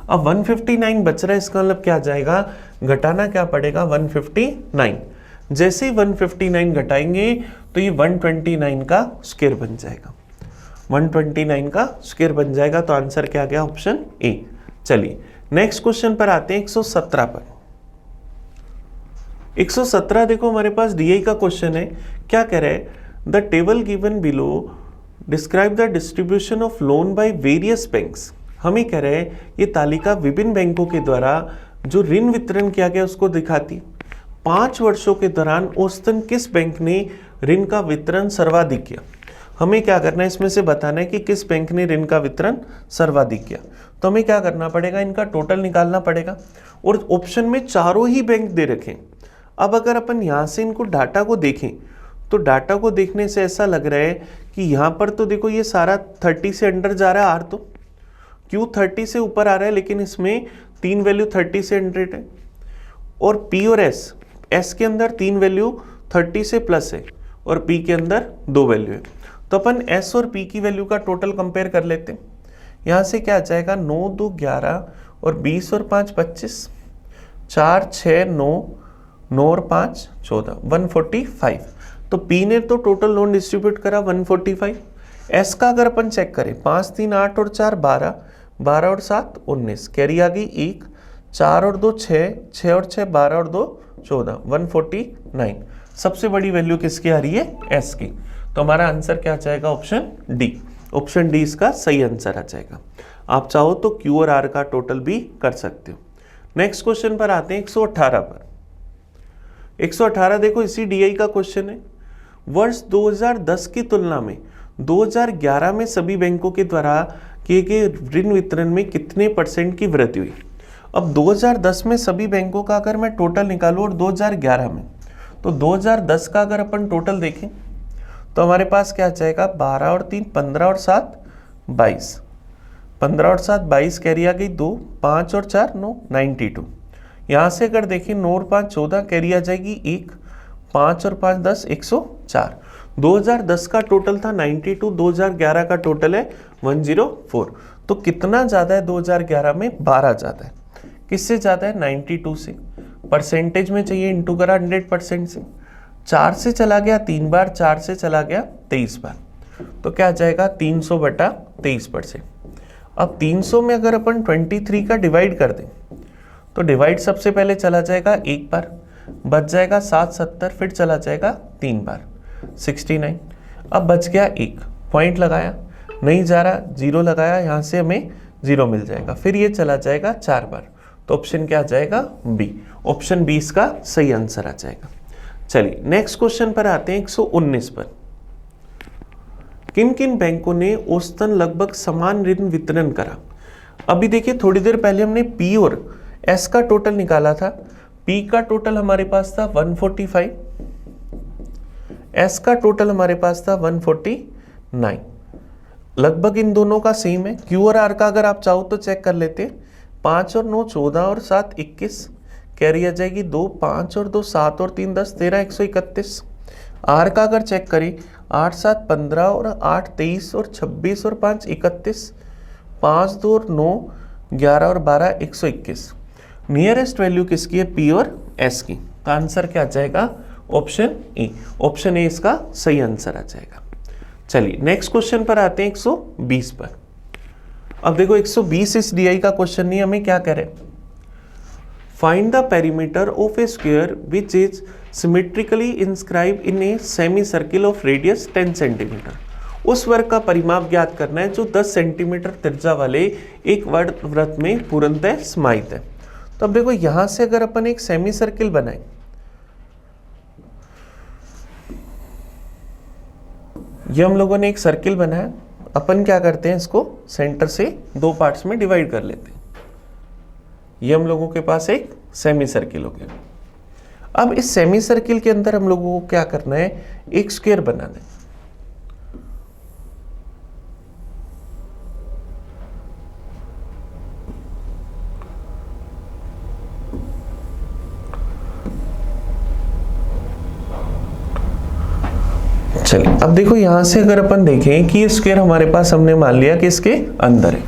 अब 159 बच रहा है, इसका मतलब क्या आ जाएगा, घटाना क्या पड़ेगा 159। जैसे ही 159 घटाएंगे तो ये 129 का स्क्वायर बन जाएगा, 129 का स्क्वायर बन जाएगा। तो आंसर क्या आ गया, ऑप्शन ए। चलिए नेक्स्ट क्वेश्चन पर आते हैं 117 पर। 117 देखो हमारे पास DI का क्वेश्चन है। क्या कह रहा है, the table given below describe the distribution of loan by various banks. हमें कह रहे हैं ये तालिका विभिन्न बैंकों के द्वारा जो ऋण वितरण किया गया उसको दिखाती। 5 वर्षों के दौरान औसतन किस बैंक ने ऋण का वितरण सर्वाधिक किया। हमें क्या करना है, इसमें से बताना है कि किस बैंक ने ऋण का वितरण सर्वाधिक किया। तो हमें क्या करना पड़ेगा, इनका टोटल निकालना पड़ेगा। और ऑप्शन में चारों ही बैंक दे रखें। अब अगर अपन यहाँ से इनको डाटा को देखें तो डाटा को देखने से ऐसा लग रहा है कि यहाँ पर तो देखो ये सारा 30 से अंडर जा रहा है, आर तो क्यू 30 से ऊपर आ रहा है, लेकिन इसमें 3 वैल्यू 30 से 100 है। और पी और एस के अंदर 3 वैल्यू 30 से प्लस है और पी के अंदर 2 वैल्यू है। तो अपन एस और पी की वैल्यू का टोटल कंपेयर कर लेते हैं। यहाँ से क्या आ जाएगा 9 2 11 और 20 और 5 25, 4 6 9, 9 और 5 14, 145। तो पी ने तो टोटल लोन डिस्ट्रीब्यूट करा 145। एस का अगर अपन चेक करें 5 3 8 और 4 12, 12 और 7 19, कैरी आ गई 1, 4 और 2 6, 6 और 6 12 और 2 14, 149। सबसे बड़ी वैल्यू किसकी आ रही है? एस की। तो हमारा आंसर क्या आ जाएगा? Option D. ऑप्शन डी इसका सही आंसर आ जाएगा। आप चाहो तो क्यू और आर का टोटल भी कर सकते हो। नेक्स्ट क्वेश्चन पर आते हैं 118 पर। 118 देखो इसी डीआई का क्वेश्चन है। वर्ष 2010 की तुलना में 2011 में सभी बैंकों के द्वारा किए गए ऋण वितरण में कितने % की वृद्धि हुई? अब 2010 में सभी बैंकों का अगर मैं टोटल निकालूं और 2011 में, तो 2010 का अगर अपन टोटल देखें तो हमारे पास क्या आ जाएगा? 12 और 3 15 और 7 22, 15 और 7 22, कैरी आ गई 2, 5 और 4 9 92। यहाँ से अगर देखें 9 और 5 14, कैरी आ जाएगी 1, 5 और 5 10 104। 2010 का टोटल था 92, 2011 का टोटल है 104। तो कितना ज़्यादा है 2011 में? 12 ज़्यादा है। किससे ज़्यादा है? 92 से। परसेंटेज में चाहिए, इंटू करा 100% से। 4 से चला गया 3 बार, 4 से चला गया 23 बार, तो क्या आ जाएगा? 300/23%। अब 300 में अगर अपन 23 का डिवाइड कर दें तो डिवाइड सबसे पहले चला जाएगा 1 बार, बच जाएगा 7 70, फिर चला जाएगा 3 बार 69। अब बच गया 1, पॉइंट लगाया, नहीं जा रहा, 0 लगाया, यहाँ से हमें 0 मिल जाएगा, फिर ये चला जाएगा 4 बार। तो ऑप्शन क्या आ जाएगा? बी। ऑप्शन बी इसका सही आंसर आ जाएगा। चलिए नेक्स्ट क्वेश्चन पर आते हैं 119 पर। किन किन बैंकों ने औसतन लगभग समान ऋण वितरण करा? अभी देखिए थोड़ी देर पहले हमने पी और एस का टोटल निकाला था। पी का टोटल हमारे पास था 145, एस का टोटल हमारे पास था 149। लगभग इन दोनों का सेम है। क्यू और आर का अगर आप चाहो तो चेक कर लेते हैं। 5 और 9 14 और 7 21, कैरी आ जाएगी 2, 5 और 2 7 और 3 10 13 131। आर का अगर चेक करें 8 7 15 और 8 23 और 26 और 5 31, 5 2 और 9 11 और 12 121। नियरेस्ट वैल्यू किसकी है? पी और एस की। तो आंसर क्या आ जाएगा? Option A. ऑप्शन ए इसका सही आंसर आ जाएगा। चलिए नेक्स्ट क्वेश्चन पर आते हैं 120 पर। अब देखो 120 इस डीआई का क्वेश्चन नहीं, हमें क्या कह रहे हैं? Find the perimeter of A square which is symmetrically inscribe in a semi circle of radius 10 centimetre. उस वर्ग का परिमाप ज्ञात करना है जो 10 सेंटीमीटर त्रिज्या वाले एक वृत्त में पूर्णतः समाहित है। तो अब देखो यहां से अगर अपन एक सेमी सर्किल बनाए, ये हम लोगों ने एक सर्किल बनाया, अपन क्या करते हैं इसको सेंटर से 2 पार्ट्स में डिवाइड कर लेते हैं। ये हम लोगों के पास एक सेमी सर्किल हो गया। अब इस सेमी सर्किल के अंदर हम लोगों को क्या करना है? एक स्क्वायर बनाना है। चलिए अब देखो यहां से अगर अपन देखें कि ये स्क्वायर हमारे पास हमने मान लिया कि इसके अंदर है।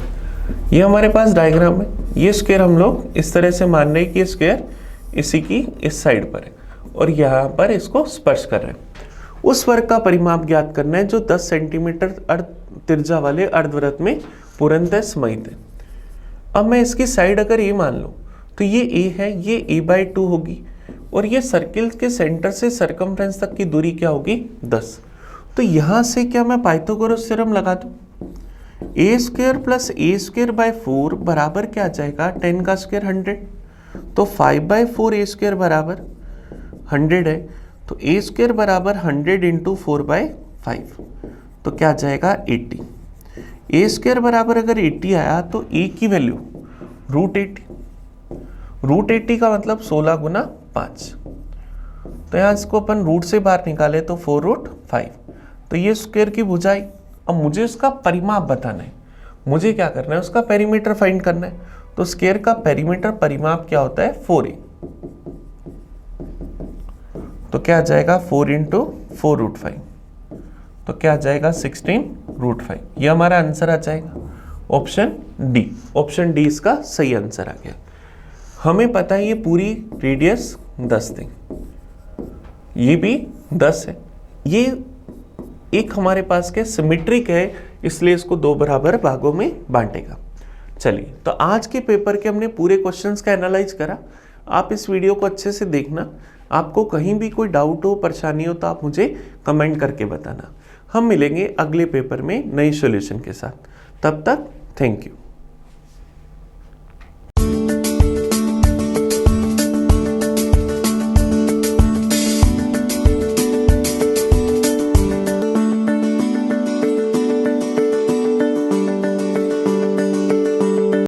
ये हमारे पास डायग्राम है। ये स्क्वायर हम लोग इस तरह से मान रहे हैं कि ये स्क्वायर इसी की इस साइड पर है और यहाँ पर इसको स्पर्श कर रहे हैं। उस वर्ग का परिमाप ज्ञात करना है जो 10 सेंटीमीटर त्रिज्या वाले अर्धवृत्त में पूर्णतः समाहित है। अब मैं इसकी साइड अगर ये मान लूँ तो ये ए है, ये a/2 होगी और ये सर्किल के सेंटर से सरकमफ्रेंस तक की दूरी क्या होगी? 10। तो यहाँ से क्या मैं पाइथागोरस थ्योरम लगा दूँ? a² + a² / 4 बराबर क्या आ जाएगा? 10 का स्क्वायर 100। तो 5/4 a² बराबर 100 है, तो a² बराबर 100 × 4/5, तो क्या आ जाएगा? 80। a² बराबर अगर 80 आया तो a की वैल्यू √80, √80 का मतलब 16 × 5। तो यहाँ इसको अपन रूट से बाहर निकाले तो 4√5। तो ये स्क्वायर की भुजाई। अब मुझे उसका परिमाप बताना है, मुझे क्या करना है? उसका पेरीमीटर फाइंड करना है। तो स्क्वायर का पेरीमीटर परिमाप क्या होता है? 4a। तो क्या आ जाएगा? 4 × 4√5, तो क्या आ जाएगा? 16√5। ये हमारा आंसर आ जाएगा ऑप्शन डी। ऑप्शन डी इसका सही आंसर आ गया। हमें पता है ये पूरी रेडियस 10 थी, ये भी 10 है। ये एक हमारे पास के सिमेट्रिक है, इसलिए इसको 2 बराबर भागों में बांटेगा। चलिए, तो आज के पेपर के हमने पूरे क्वेश्चंस का एनालाइज करा। आप इस वीडियो को अच्छे से देखना। आपको कहीं भी कोई डाउट हो, परेशानी हो तो आप मुझे कमेंट करके बताना। हम मिलेंगे अगले पेपर में नई सॉल्यूशन के साथ। तब तक थैंक यू।